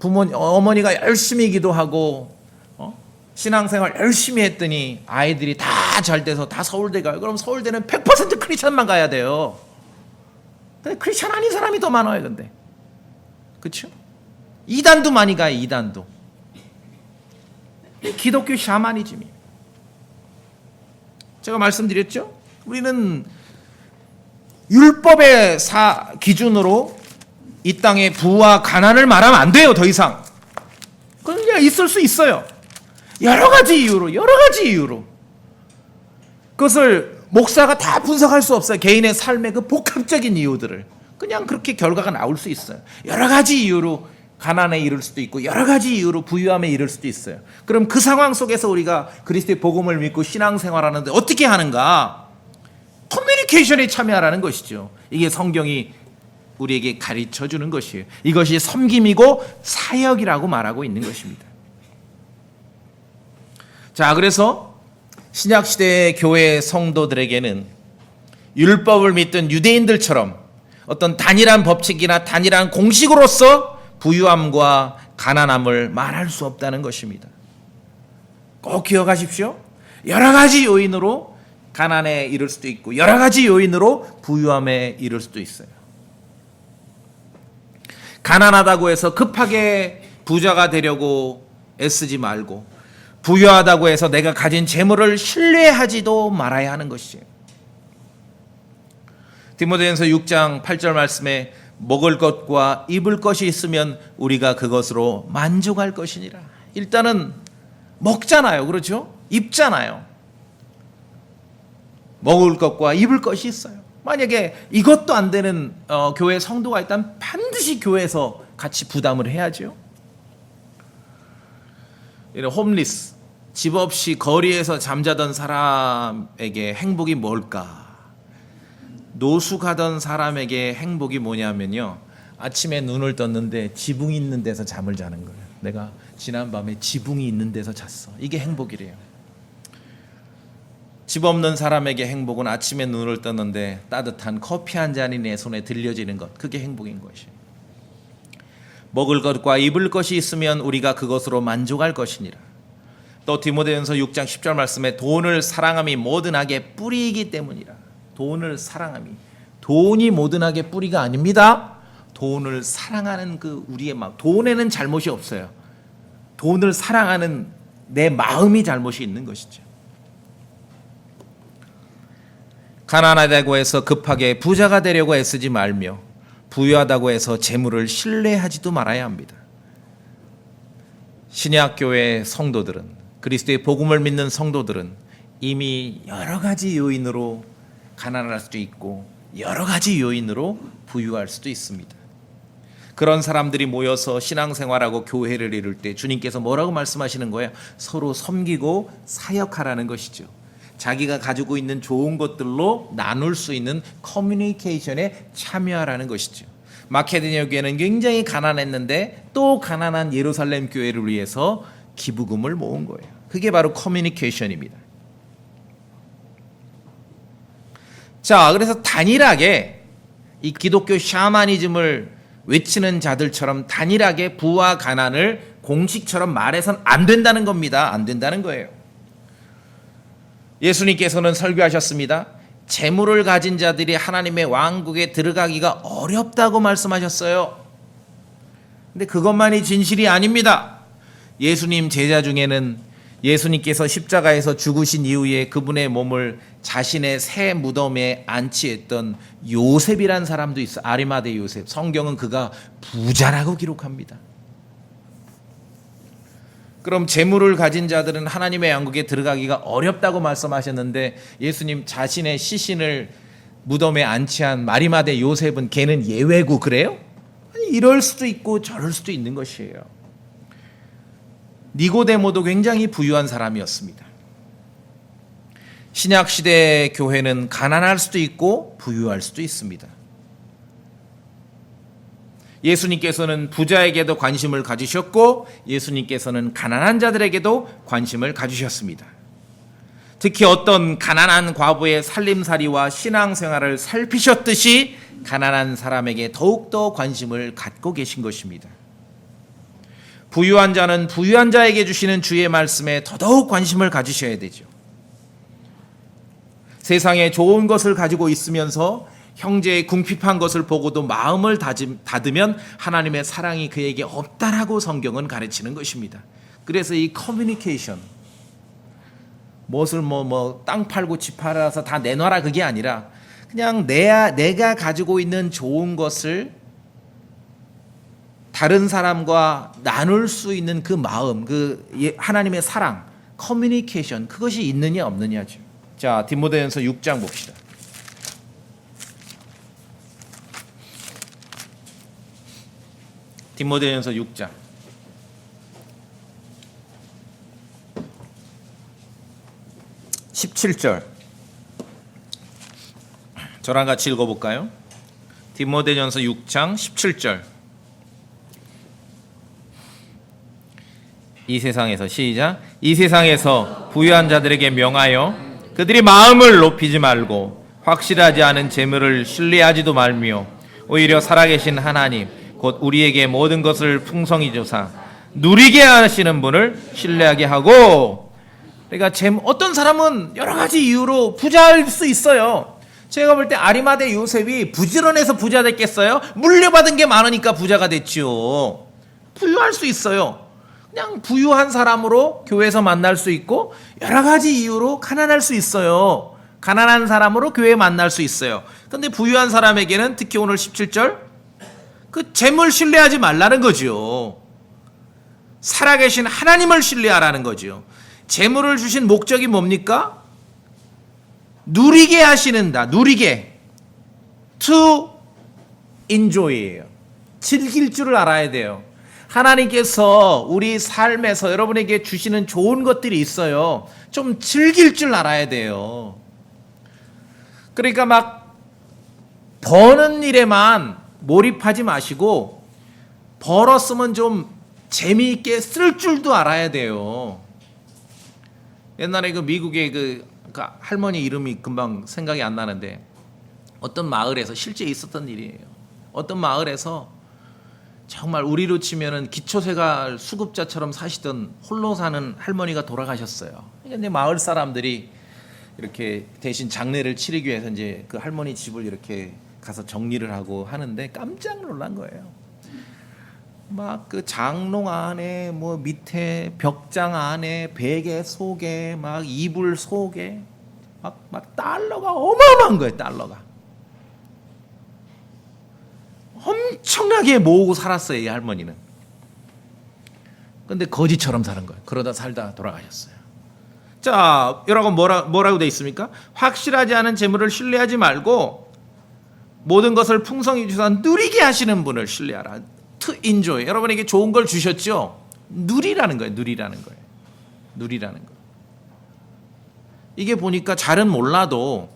어머니가 열심히 기도하고 신앙생활 열심히 했더니 아이들이 다 잘 돼서 다 서울대 가요. 그럼 서울대는 100% 크리스찬만 가야 돼요. 근데 크리스찬 아닌 사람이 더 많아요. 근데 그렇죠? 이단도 많이 가요. 이단도. 기독교 샤머니즘이. 제가 말씀드렸죠? 우리는 율법의 기준으로 이 땅의 부와 가난을 말하면 안 돼요. 더 이상. 그냥 있을 수 있어요. 여러 가지 이유로. 그것을 목사가 다 분석할 수 없어요. 개인의 삶의 그 복합적인 이유들을. 그냥 그렇게 결과가 나올 수 있어요. 여러 가지 이유로 가난에 이를 수도 있고 여러 가지 이유로 부유함에 이를 수도 있어요. 그럼 그 상황 속에서 우리가 그리스도의 복음을 믿고 신앙생활하는데 어떻게 하는가? 커뮤니케이션에 참여하라는 것이죠. 이게 성경이 우리에게 가르쳐주는 것이에요. 이것이 섬김이고 사역이라고 말하고 있는 것입니다. 자, 그래서 신약시대의 교회 성도들에게는 율법을 믿던 유대인들처럼 어떤 단일한 법칙이나 단일한 공식으로서 부유함과 가난함을 말할 수 없다는 것입니다. 꼭 기억하십시오. 여러 가지 요인으로 가난에 이를 수도 있고 여러 가지 요인으로 부유함에 이를 수도 있어요. 가난하다고 해서 급하게 부자가 되려고 애쓰지 말고 부유하다고 해서 내가 가진 재물을 신뢰하지도 말아야 하는 것이에요. 디모데전서 6장 8절 말씀에 먹을 것과 입을 것이 있으면 우리가 그것으로 만족할 것이니라. 일단은 먹잖아요. 그렇죠? 입잖아요. 먹을 것과 입을 것이 있어요. 만약에 이것도 안 되는 교회 성도가 있다면 반드시 교회에서 같이 부담을 해야죠. 홈리스, 집 없이 거리에서 잠자던 사람에게 행복이 뭘까? 노숙하던 사람에게 행복이 뭐냐면요, 아침에 눈을 떴는데 지붕이 있는 데서 잠을 자는 거예요. 내가 지난밤에 지붕이 있는 데서 잤어. 이게 행복이래요. 집 없는 사람에게 행복은 아침에 눈을 떴는데 따뜻한 커피 한 잔이 내 손에 들려지는 것, 그게 행복인 것이에요. 먹을 것과 입을 것이 있으면 우리가 그것으로 만족할 것이니라. 또 디모데전서 6장 10절 말씀에 돈을 사랑함이 모든 악의 뿌리이기 때문이라. 돈을 사랑함이, 돈이 모든 악의 뿌리가 아닙니다. 돈을 사랑하는 그 우리의 마음, 돈에는 잘못이 없어요. 돈을 사랑하는 내 마음이 잘못이 있는 것이죠. 가난하다고 해서 급하게 부자가 되려고 애쓰지 말며 부유하다고 해서 재물을 신뢰하지도 말아야 합니다. 신약교회 성도들은, 그리스도의 복음을 믿는 성도들은 이미 여러 가지 요인으로 가난할 수도 있고 여러 가지 요인으로 부유할 수도 있습니다. 그런 사람들이 모여서 신앙생활하고 교회를 이룰 때 주님께서 뭐라고 말씀하시는 거예요? 서로 섬기고 사역하라는 것이죠. 자기가 가지고 있는 좋은 것들로 나눌 수 있는 커뮤니케이션에 참여하라는 것이죠. 마케도니아 교회는 굉장히 가난했는데 또 가난한 예루살렘 교회를 위해서 기부금을 모은 거예요. 그게 바로 커뮤니케이션입니다. 자, 그래서 단일하게 이 기독교 샤머니즘을 외치는 자들처럼 단일하게 부와 가난을 공식처럼 말해서는 안 된다는 겁니다. 안 된다는 거예요. 예수님께서는 설교하셨습니다. 재물을 가진 자들이 하나님의 왕국에 들어가기가 어렵다고 말씀하셨어요. 근데 그것만이 진실이 아닙니다. 예수님 제자 중에는 예수님께서 십자가에서 죽으신 이후에 그분의 몸을 자신의 새 무덤에 안치했던 요셉이란 사람도 있어요. 아리마대 요셉. 성경은 그가 부자라고 기록합니다. 그럼 재물을 가진 자들은 하나님의 왕국에 들어가기가 어렵다고 말씀하셨는데 예수님 자신의 시신을 무덤에 안치한 아리마대 요셉은 걔는 예외고 그래요? 아니, 이럴 수도 있고 저럴 수도 있는 것이에요. 니고데모도 굉장히 부유한 사람이었습니다. 신약시대 교회는 가난할 수도 있고 부유할 수도 있습니다. 예수님께서는 부자에게도 관심을 가지셨고 예수님께서는 가난한 자들에게도 관심을 가지셨습니다. 특히 어떤 가난한 과부의 살림살이와 신앙생활을 살피셨듯이 가난한 사람에게 더욱더 관심을 갖고 계신 것입니다. 부유한 자는 부유한 자에게 주시는 주의 말씀에 더더욱 관심을 가지셔야 되죠. 세상에 좋은 것을 가지고 있으면서 형제의 궁핍한 것을 보고도 마음을 닫으면 하나님의 사랑이 그에게 없다라고 성경은 가르치는 것입니다. 그래서 이 커뮤니케이션, 무엇을 땅 팔고 집 팔아서 다 내놔라 그게 아니라 그냥 내가 가지고 있는 좋은 것을 다른 사람과 나눌 수 있는 그 마음, 그 하나님의 사랑, 커뮤니케이션, 그것이 있느냐 없느냐죠. 자, 디모데전서 6장 봅시다. 디모데전서 6장 17절 저랑 같이 읽어볼까요? 디모데전서 6장 17절 이 세상에서 시작. 이 세상에서 부유한 자들에게 명하여 그들이 마음을 높이지 말고 확실하지 않은 재물을 신뢰하지도 말며 오히려 살아계신 하나님 곧 우리에게 모든 것을 풍성히 주사 누리게 하시는 분을 신뢰하게 하고. 그러니까 어떤 사람은 여러 가지 이유로 부자일 수 있어요. 제가 볼 때 아리마대 요셉이 부지런해서 부자 됐겠어요? 물려받은 게 많으니까 부자가 됐지요. 부유할 수 있어요. 그냥 부유한 사람으로 교회에서 만날 수 있고 여러 가지 이유로 가난할 수 있어요. 가난한 사람으로 교회에 만날 수 있어요. 그런데 부유한 사람에게는 특히 오늘 17절 그 재물 신뢰하지 말라는 거죠. 살아계신 하나님을 신뢰하라는 거죠. 재물을 주신 목적이 뭡니까? 누리게 하시는다. 누리게. To enjoy예요. 즐길 줄을 알아야 돼요. 하나님께서 우리 삶에서 여러분에게 주시는 좋은 것들이 있어요. 좀 즐길 줄 알아야 돼요. 그러니까 막 버는 일에만 몰입하지 마시고 벌었으면 좀 재미있게 쓸 줄도 알아야 돼요. 옛날에 그 미국의 그 그러니까 할머니 이름이 금방 생각이 안 나는데 어떤 마을에서 실제 있었던 일이에요. 어떤 마을에서 정말 우리로 치면은 기초생활 수급자처럼 사시던 홀로 사는 할머니가 돌아가셨어요. 근데 마을 사람들이 이렇게 대신 장례를 치르기 위해서 이제 그 할머니 집을 이렇게 가서 정리를 하고 하는데 깜짝 놀란 거예요. 막 그 장롱 안에 뭐 밑에 벽장 안에 베개 속에 막 이불 속에 막 달러가 어마어마한 거예요. 달러가 엄청나게 모으고 살았어요. 이 할머니는. 근데 거지처럼 사는 거예요. 그러다 살다 돌아가셨어요. 자, 여러분 뭐라고 돼 있습니까? 확실하지 않은 재물을 신뢰하지 말고 모든 것을 풍성히 주셔서 누리게 하시는 분을 신뢰하라. To enjoy. 여러분에게 좋은 걸 주셨죠? 누리라는 거예요. 누리라는 거예요. 누리라는 거. 이게 보니까 잘은 몰라도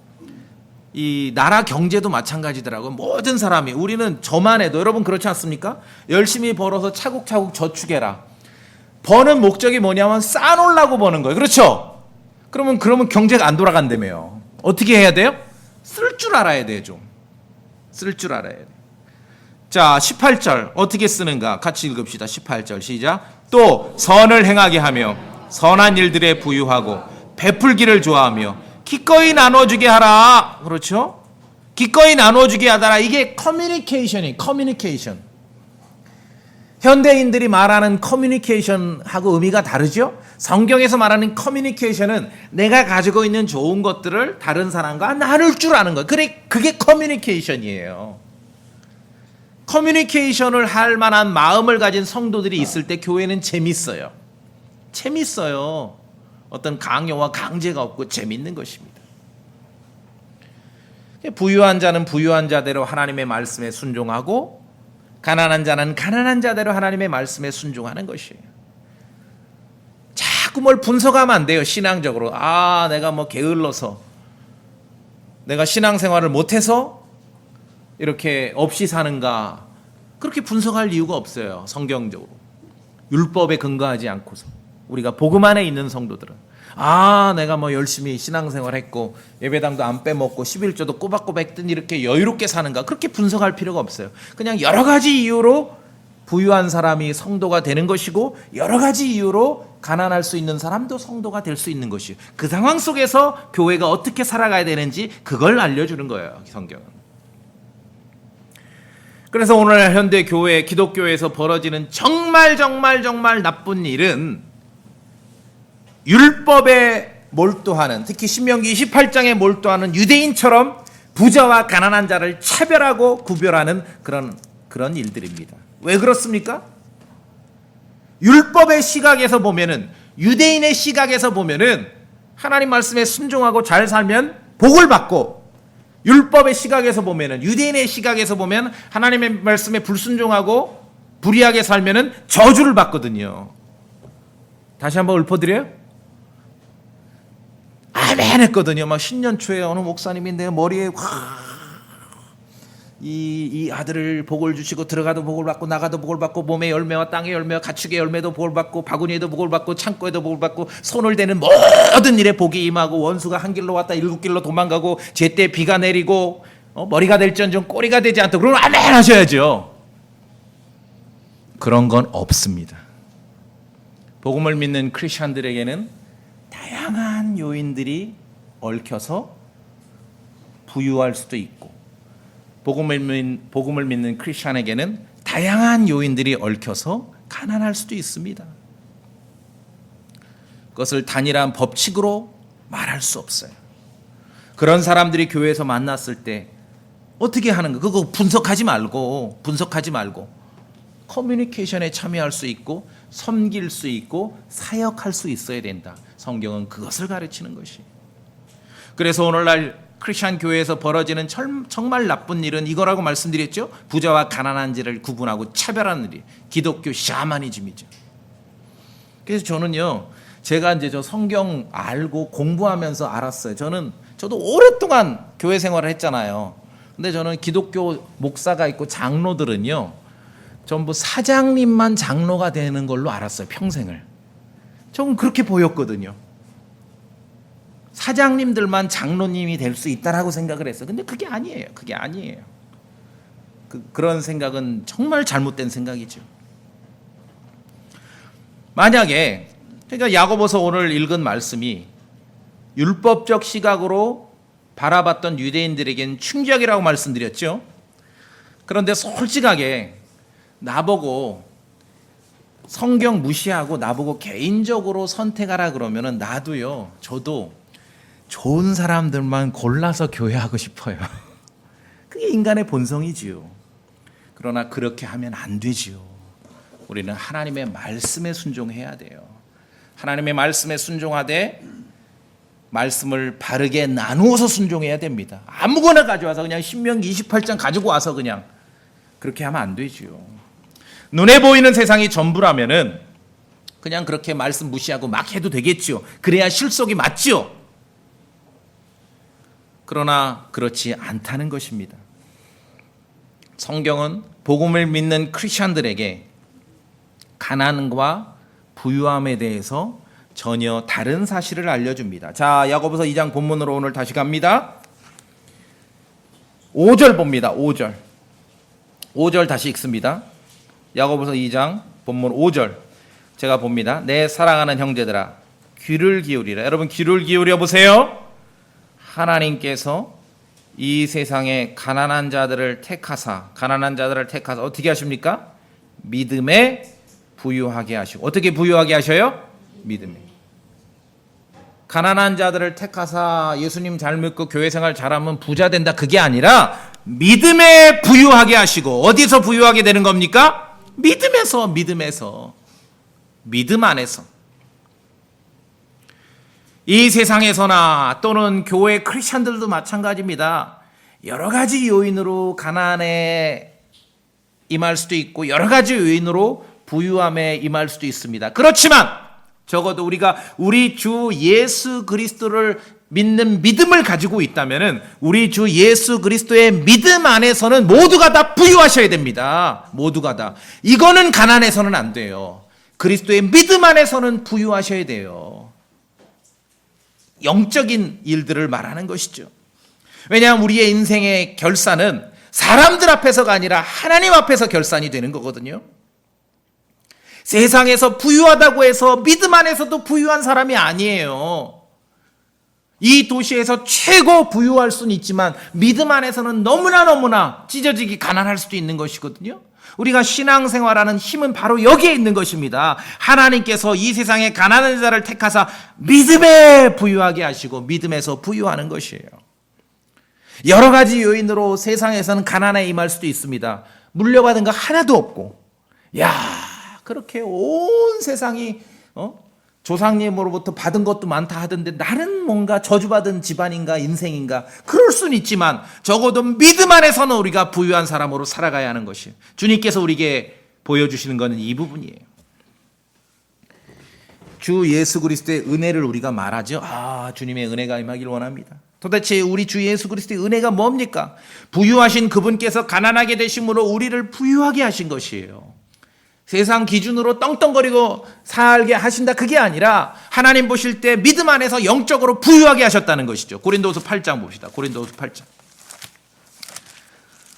이 나라 경제도 마찬가지더라고요. 모든 사람이 우리는 저만 해도 여러분 그렇지 않습니까? 열심히 벌어서 차곡차곡 저축해라. 버는 목적이 뭐냐면 쌓아놓으려고 버는 거예요. 그렇죠? 그러면 경제가 안 돌아간다며요. 어떻게 해야 돼요? 쓸 줄 알아야 돼요. 좀 쓸 줄 알아야 돼요. 자, 18절 어떻게 쓰는가 같이 읽읍시다. 18절 시작. 또 선을 행하게 하며 선한 일들에 부유하고 베풀기를 좋아하며 기꺼이 나눠주게 하라. 그렇죠? 기꺼이 나눠주게 하라. 이게 커뮤니케이션. 현대인들이 말하는 커뮤니케이션하고 의미가 다르죠? 성경에서 말하는 커뮤니케이션은 내가 가지고 있는 좋은 것들을 다른 사람과 나눌 줄 아는 거. 그게 커뮤니케이션이에요. 커뮤니케이션을 할 만한 마음을 가진 성도들이 있을 때 교회는 재밌어요. 어떤 강요와 강제가 없고 재밌는 것입니다. 부유한 자는 부유한 자대로 하나님의 말씀에 순종하고 가난한 자는 가난한 자대로 하나님의 말씀에 순종하는 것이에요. 자꾸 뭘 분석하면 안 돼요. 신앙적으로. 내가 뭐 게을러서 내가 신앙생활을 못해서 이렇게 없이 사는가. 그렇게 분석할 이유가 없어요. 성경적으로. 율법에 근거하지 않고서. 우리가 복음 안에 있는 성도들은 내가 뭐 열심히 신앙생활했고 예배당도 안 빼먹고 11조도 꼬박꼬박 했더니 이렇게 여유롭게 사는가. 그렇게 분석할 필요가 없어요. 그냥 여러 가지 이유로 부유한 사람이 성도가 되는 것이고 여러 가지 이유로 가난할 수 있는 사람도 성도가 될 수 있는 것이에요. 그 상황 속에서 교회가 어떻게 살아가야 되는지 그걸 알려주는 거예요. 성경은. 그래서 오늘 현대 교회, 기독교에서 벌어지는 정말 나쁜 일은 율법에 몰두하는, 특히 신명기 28장에 몰두하는 유대인처럼 부자와 가난한 자를 차별하고 구별하는 그런 일들입니다. 왜 그렇습니까? 율법의 시각에서 보면은, 유대인의 시각에서 보면은 하나님 말씀에 순종하고 잘 살면 복을 받고, 율법의 시각에서 보면은, 유대인의 시각에서 보면 하나님의 말씀에 불순종하고 불의하게 살면은 저주를 받거든요. 다시 한번 읊어드려요. 아멘 했거든요. 막 신년 초에 어느 목사님이 내 머리에 이 아들을 복을 주시고 들어가도 복을 받고 나가도 복을 받고 몸의 열매와 땅의 열매와 가축의 열매도 복을 받고 바구니에도 복을 받고 창고에도 복을 받고 손을 대는 모든 일에 복이 임하고 원수가 한 길로 왔다 일곱 길로 도망가고 제때 비가 내리고 머리가 될지언정 꼬리가 되지 않도록. 그러면 아멘 하셔야죠. 그런 건 없습니다. 복음을 믿는 크리스천들에게는 다양한 요인들이 얽혀서 부유할 수도 있고, 복음을 믿는 크리스천에게는 다양한 요인들이 얽혀서 가난할 수도 있습니다. 그것을 단일한 법칙으로 말할 수 없어요. 그런 사람들이 교회에서 만났을 때 어떻게 하는가? 그거 분석하지 말고 커뮤니케이션에 참여할 수 있고 섬길 수 있고 사역할 수 있어야 된다. 성경은 그것을 가르치는 것이에요. 그래서 오늘날 크리스천 교회에서 벌어지는 정말 나쁜 일은 이거라고 말씀드렸죠. 부자와 가난한 자를 구분하고 차별하는 일이 기독교 샤머니즘이죠. 그래서 저는요, 제가 이제 저 성경 알고 공부하면서 알았어요. 저도 오랫동안 교회 생활을 했잖아요. 근데 저는 기독교 목사가 있고 장로들은요, 전부 사장님만 장로가 되는 걸로 알았어요. 평생을. 저는 그렇게 보였거든요. 사장님들만 장로님이 될 수 있다라고 생각을 했어요. 근데 그게 아니에요. 그게 아니에요. 그런 생각은 정말 잘못된 생각이죠. 만약에 그러니까 야고보서 오늘 읽은 말씀이 율법적 시각으로 바라봤던 유대인들에겐 충격이라고 말씀드렸죠. 그런데 솔직하게 나보고 성경 무시하고 나보고 개인적으로 선택하라 그러면은 나도요, 저도 좋은 사람들만 골라서 교회하고 싶어요. 그게 인간의 본성이지요. 그러나 그렇게 하면 안 되지요. 우리는 하나님의 말씀에 순종해야 돼요. 하나님의 말씀에 순종하되 말씀을 바르게 나누어서 순종해야 됩니다. 아무거나 가져와서 그냥 신명기 28장 가지고 와서 그냥 그렇게 하면 안 되지요. 눈에 보이는 세상이 전부라면은 그냥 그렇게 말씀 무시하고 막 해도 되겠죠. 그래야 실속이 맞죠. 그러나 그렇지 않다는 것입니다. 성경은 복음을 믿는 크리스천들에게 가난과 부유함에 대해서 전혀 다른 사실을 알려줍니다. 자, 야고보서 2장 본문으로 오늘 다시 갑니다. 5절 봅니다. 5절 다시 읽습니다. 야고보서 2장 본문 5절 제가 봅니다. 내 사랑하는 형제들아 귀를 기울이라. 여러분 귀를 기울여 보세요. 하나님께서 이 세상에 가난한 자들을 택하사 어떻게 하십니까? 믿음에 부유하게 하시고. 어떻게 부유하게 하셔요? 믿음에. 가난한 자들을 택하사 예수님 잘 믿고 교회 생활 잘하면 부자 된다, 그게 아니라 믿음에 부유하게 하시고. 어디서 부유하게 되는 겁니까? 믿음에서. 믿음 안에서. 이 세상에서나 또는 교회 크리스천들도 마찬가지입니다. 여러 가지 요인으로 가난에 임할 수도 있고 여러 가지 요인으로 부유함에 임할 수도 있습니다. 그렇지만 적어도 우리가 우리 주 예수 그리스도를 믿는 믿음을 가지고 있다면은 우리 주 예수 그리스도의 믿음 안에서는 모두가 다 부유하셔야 됩니다. 모두가 다. 이거는 가난해서는 안 돼요. 그리스도의 믿음 안에서는 부유하셔야 돼요. 영적인 일들을 말하는 것이죠. 왜냐하면 우리의 인생의 결산은 사람들 앞에서가 아니라 하나님 앞에서 결산이 되는 거거든요. 세상에서 부유하다고 해서 믿음 안에서도 부유한 사람이 아니에요. 이 도시에서 최고 부유할 수는 있지만 믿음 안에서는 너무나 찢어지기 가난할 수도 있는 것이거든요. 우리가 신앙생활하는 힘은 바로 여기에 있는 것입니다. 하나님께서 이 세상에 가난한 자를 택하사 믿음에 부유하게 하시고 믿음에서 부유하는 것이에요. 여러 가지 요인으로 세상에서는 가난에 임할 수도 있습니다. 물려받은 거 하나도 없고, 그렇게 온 세상이 조상님으로부터 받은 것도 많다 하던데 나는 뭔가 저주받은 집안인가 인생인가, 그럴 수는 있지만 적어도 믿음 안에서는 우리가 부유한 사람으로 살아가야 하는 것이, 주님께서 우리에게 보여주시는 것은 이 부분이에요. 주 예수 그리스도의 은혜를 우리가 말하죠. 주님의 은혜가 임하길 원합니다. 도대체 우리 주 예수 그리스도의 은혜가 뭡니까? 부유하신 그분께서 가난하게 되심으로 우리를 부유하게 하신 것이에요. 세상 기준으로 떵떵거리고 살게 하신다, 그게 아니라 하나님 보실 때 믿음 안에서 영적으로 부유하게 하셨다는 것이죠. 고린도후서 8장 봅시다. 고린도후서 8장.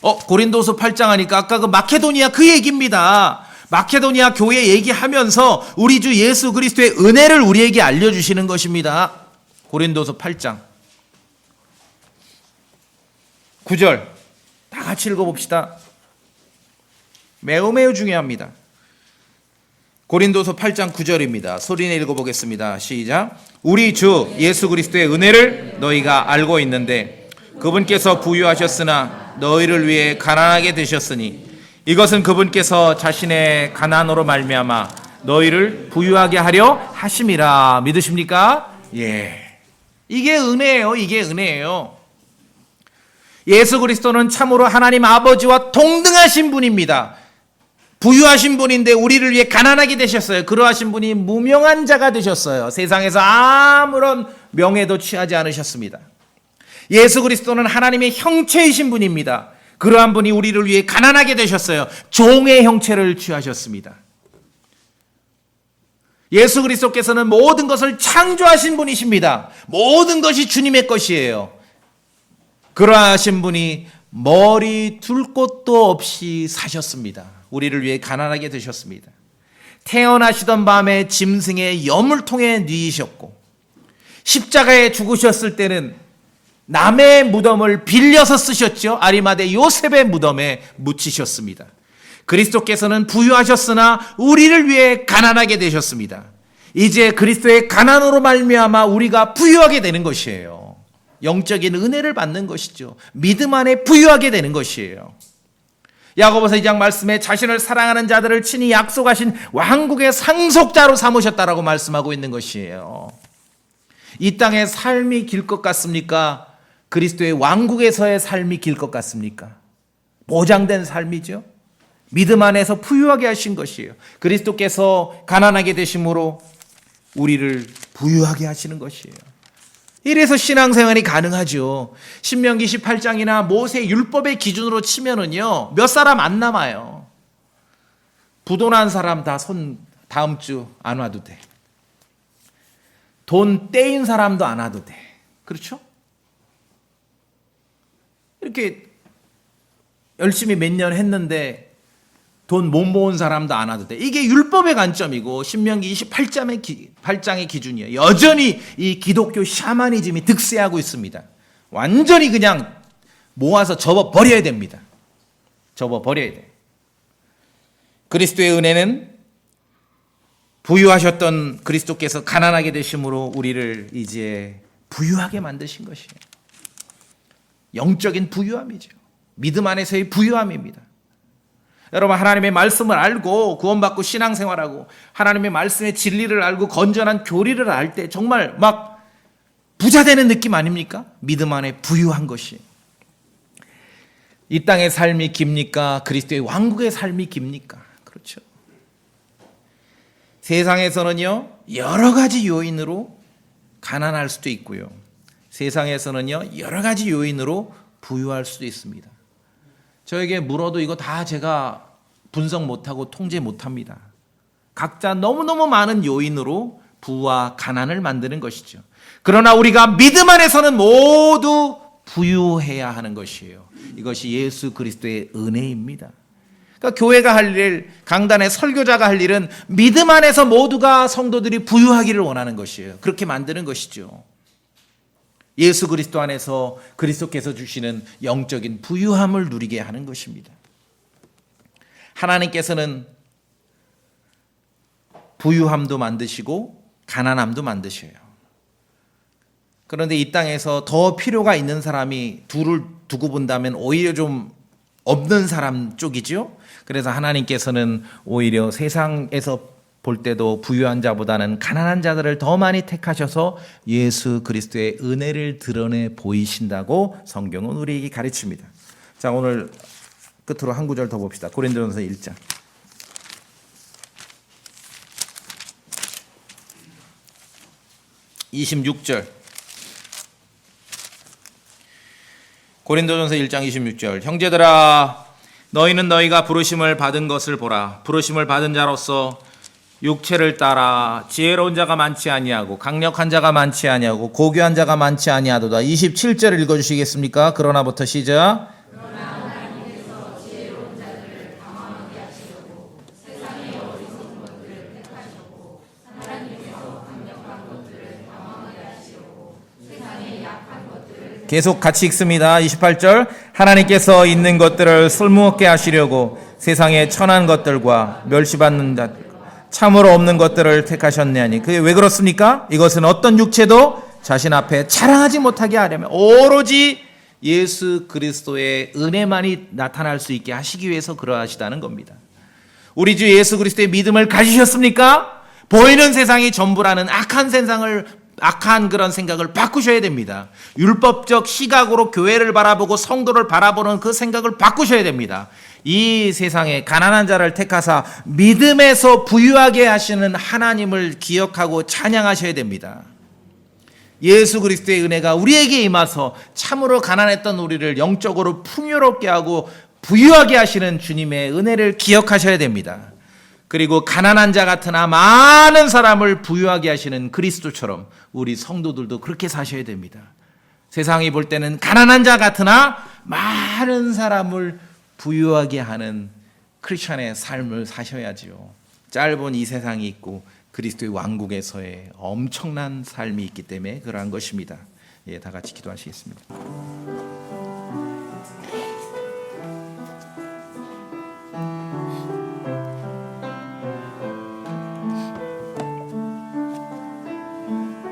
고린도후서 8장 하니까 아까 그 마케도니아 그 얘기입니다. 마케도니아 교회 얘기하면서 우리 주 예수 그리스도의 은혜를 우리에게 알려주시는 것입니다. 고린도후서 8장 9절 다 같이 읽어봅시다. 매우 중요합니다. 고린도서 8장 9절입니다. 소리내 읽어보겠습니다. 시작. 우리 주 예수 그리스도의 은혜를 너희가 알고 있는데 그분께서 부유하셨으나 너희를 위해 가난하게 되셨으니 이것은 그분께서 자신의 가난으로 말미암아 너희를 부유하게 하려 하심이라. 믿으십니까? 예. 이게 은혜예요. 이게 은혜예요. 예수 그리스도는 참으로 하나님 아버지와 동등하신 분입니다. 부유하신 분인데 우리를 위해 가난하게 되셨어요. 그러하신 분이 무명한 자가 되셨어요. 세상에서 아무런 명예도 취하지 않으셨습니다. 예수 그리스도는 하나님의 형체이신 분입니다. 그러한 분이 우리를 위해 가난하게 되셨어요. 종의 형체를 취하셨습니다. 예수 그리스도께서는 모든 것을 창조하신 분이십니다. 모든 것이 주님의 것이에요. 그러하신 분이 머리 둘 곳도 없이 사셨습니다. 우리를 위해 가난하게 되셨습니다. 태어나시던 밤에 짐승의 여물통에 누이셨고, 십자가에 죽으셨을 때는 남의 무덤을 빌려서 쓰셨죠. 아리마대 요셉의 무덤에 묻히셨습니다. 그리스도께서는 부유하셨으나 우리를 위해 가난하게 되셨습니다. 이제 그리스도의 가난으로 말미암아 우리가 부유하게 되는 것이에요. 영적인 은혜를 받는 것이죠. 믿음 안에 부유하게 되는 것이에요. 야고보서 2장 말씀에 자신을 사랑하는 자들을 친히 약속하신 왕국의 상속자로 삼으셨다라고 말씀하고 있는 것이에요. 이 땅의 삶이 길 것 같습니까? 그리스도의 왕국에서의 삶이 길 것 같습니까? 보장된 삶이죠. 믿음 안에서 부유하게 하신 것이에요. 그리스도께서 가난하게 되심으로 우리를 부유하게 하시는 것이에요. 이래서 신앙생활이 가능하죠. 신명기 18장이나 모세 율법의 기준으로 치면은요, 몇 사람 안 남아요. 부도난 사람 다 다음 주 안 와도 돼. 돈 떼인 사람도 안 와도 돼. 그렇죠? 이렇게 열심히 몇 년 했는데 돈 못 모은 사람도 안 와도 돼. 이게 율법의 관점이고 신명기 28장의 기준이에요. 여전히 이 기독교 샤머니즘이 득세하고 있습니다. 완전히 그냥 모아서 접어버려야 됩니다. 접어버려야 돼. 그리스도의 은혜는 부유하셨던 그리스도께서 가난하게 되심으로 우리를 이제 부유하게 만드신 것이에요. 영적인 부유함이죠. 믿음 안에서의 부유함입니다. 여러분, 하나님의 말씀을 알고 구원받고 신앙생활하고 하나님의 말씀의 진리를 알고 건전한 교리를 알 때 정말 막 부자 되는 느낌 아닙니까? 믿음 안에 부유한 것이. 이 땅의 삶이 깁니까? 그리스도의 왕국의 삶이 깁니까? 그렇죠. 세상에서는요, 여러 가지 요인으로 가난할 수도 있고요. 세상에서는요, 여러 가지 요인으로 부유할 수도 있습니다. 저에게 물어도 이거 다 제가 분석 못하고 통제 못합니다. 각자 너무너무 많은 요인으로 부와 가난을 만드는 것이죠. 그러나 우리가 믿음 안에서는 모두 부유해야 하는 것이에요. 이것이 예수 그리스도의 은혜입니다. 그러니까 교회가 할 일, 강단의 설교자가 할 일은 믿음 안에서 모두가 성도들이 부유하기를 원하는 것이에요. 그렇게 만드는 것이죠. 예수 그리스도 안에서 그리스도께서 주시는 영적인 부유함을 누리게 하는 것입니다. 하나님께서는 부유함도 만드시고 가난함도 만드셔요. 그런데 이 땅에서 더 필요가 있는 사람이 둘을 두고 본다면 오히려 좀 없는 사람 쪽이죠. 그래서 하나님께서는 오히려 세상에서 볼 때도 부유한 자보다는 가난한 자들을 더 많이 택하셔서 예수 그리스도의 은혜를 드러내 보이신다고 성경은 우리에게 가르칩니다. 자, 오늘 끝으로 한 구절 더 봅시다. 고린도전서 1장. (26절) 고린도전서 1장 26절. 형제들아, 너희는 너희가 부르심을 받은 것을 보라. 부르심을 받은 자로서 육체를 따라 지혜로운 자가 많지 아니하고 강력한 자가 많지 아니하고 고귀한 자가 많지 아니하도다. 27절을 읽어주시겠습니까? 그러나부터 시작. 그러나 하나님께서 지혜로운 자들을 당황하게 하시려고 세상의 어리석은 것들을 택하셨고 하나님께서 강력한 것들을 당황하게 하시려고 세상의 약한 것들을. 계속 같이 읽습니다. 28절. 하나님께서 있는 것들을 쓸모없게 하시려고 세상의 천한 것들과 멸시받는 자 참으로 없는 것들을 택하셨느니. 그게 왜 그렇습니까? 이것은 어떤 육체도 자신 앞에 자랑하지 못하게 하려면 오로지 예수 그리스도의 은혜만이 나타날 수 있게 하시기 위해서 그러하시다는 겁니다. 우리 주 예수 그리스도의 믿음을 가지셨습니까? 보이는 세상이 전부라는 악한 그런 생각을 바꾸셔야 됩니다. 율법적 시각으로 교회를 바라보고 성도를 바라보는 그 생각을 바꾸셔야 됩니다. 이 세상에 가난한 자를 택하사 믿음에서 부유하게 하시는 하나님을 기억하고 찬양하셔야 됩니다. 예수 그리스도의 은혜가 우리에게 임하서 참으로 가난했던 우리를 영적으로 풍요롭게 하고 부유하게 하시는 주님의 은혜를 기억하셔야 됩니다. 그리고 가난한 자 같으나 많은 사람을 부유하게 하시는 그리스도처럼 우리 성도들도 그렇게 사셔야 됩니다. 세상이 볼 때는 가난한 자 같으나 많은 사람을 부유하게 하는 크리스천의 삶을 사셔야지요. 짧은 이 세상이 있고 그리스도의 왕국에서의 엄청난 삶이 있기 때문에 그러한 것입니다. 다 같이 기도하시겠습니다.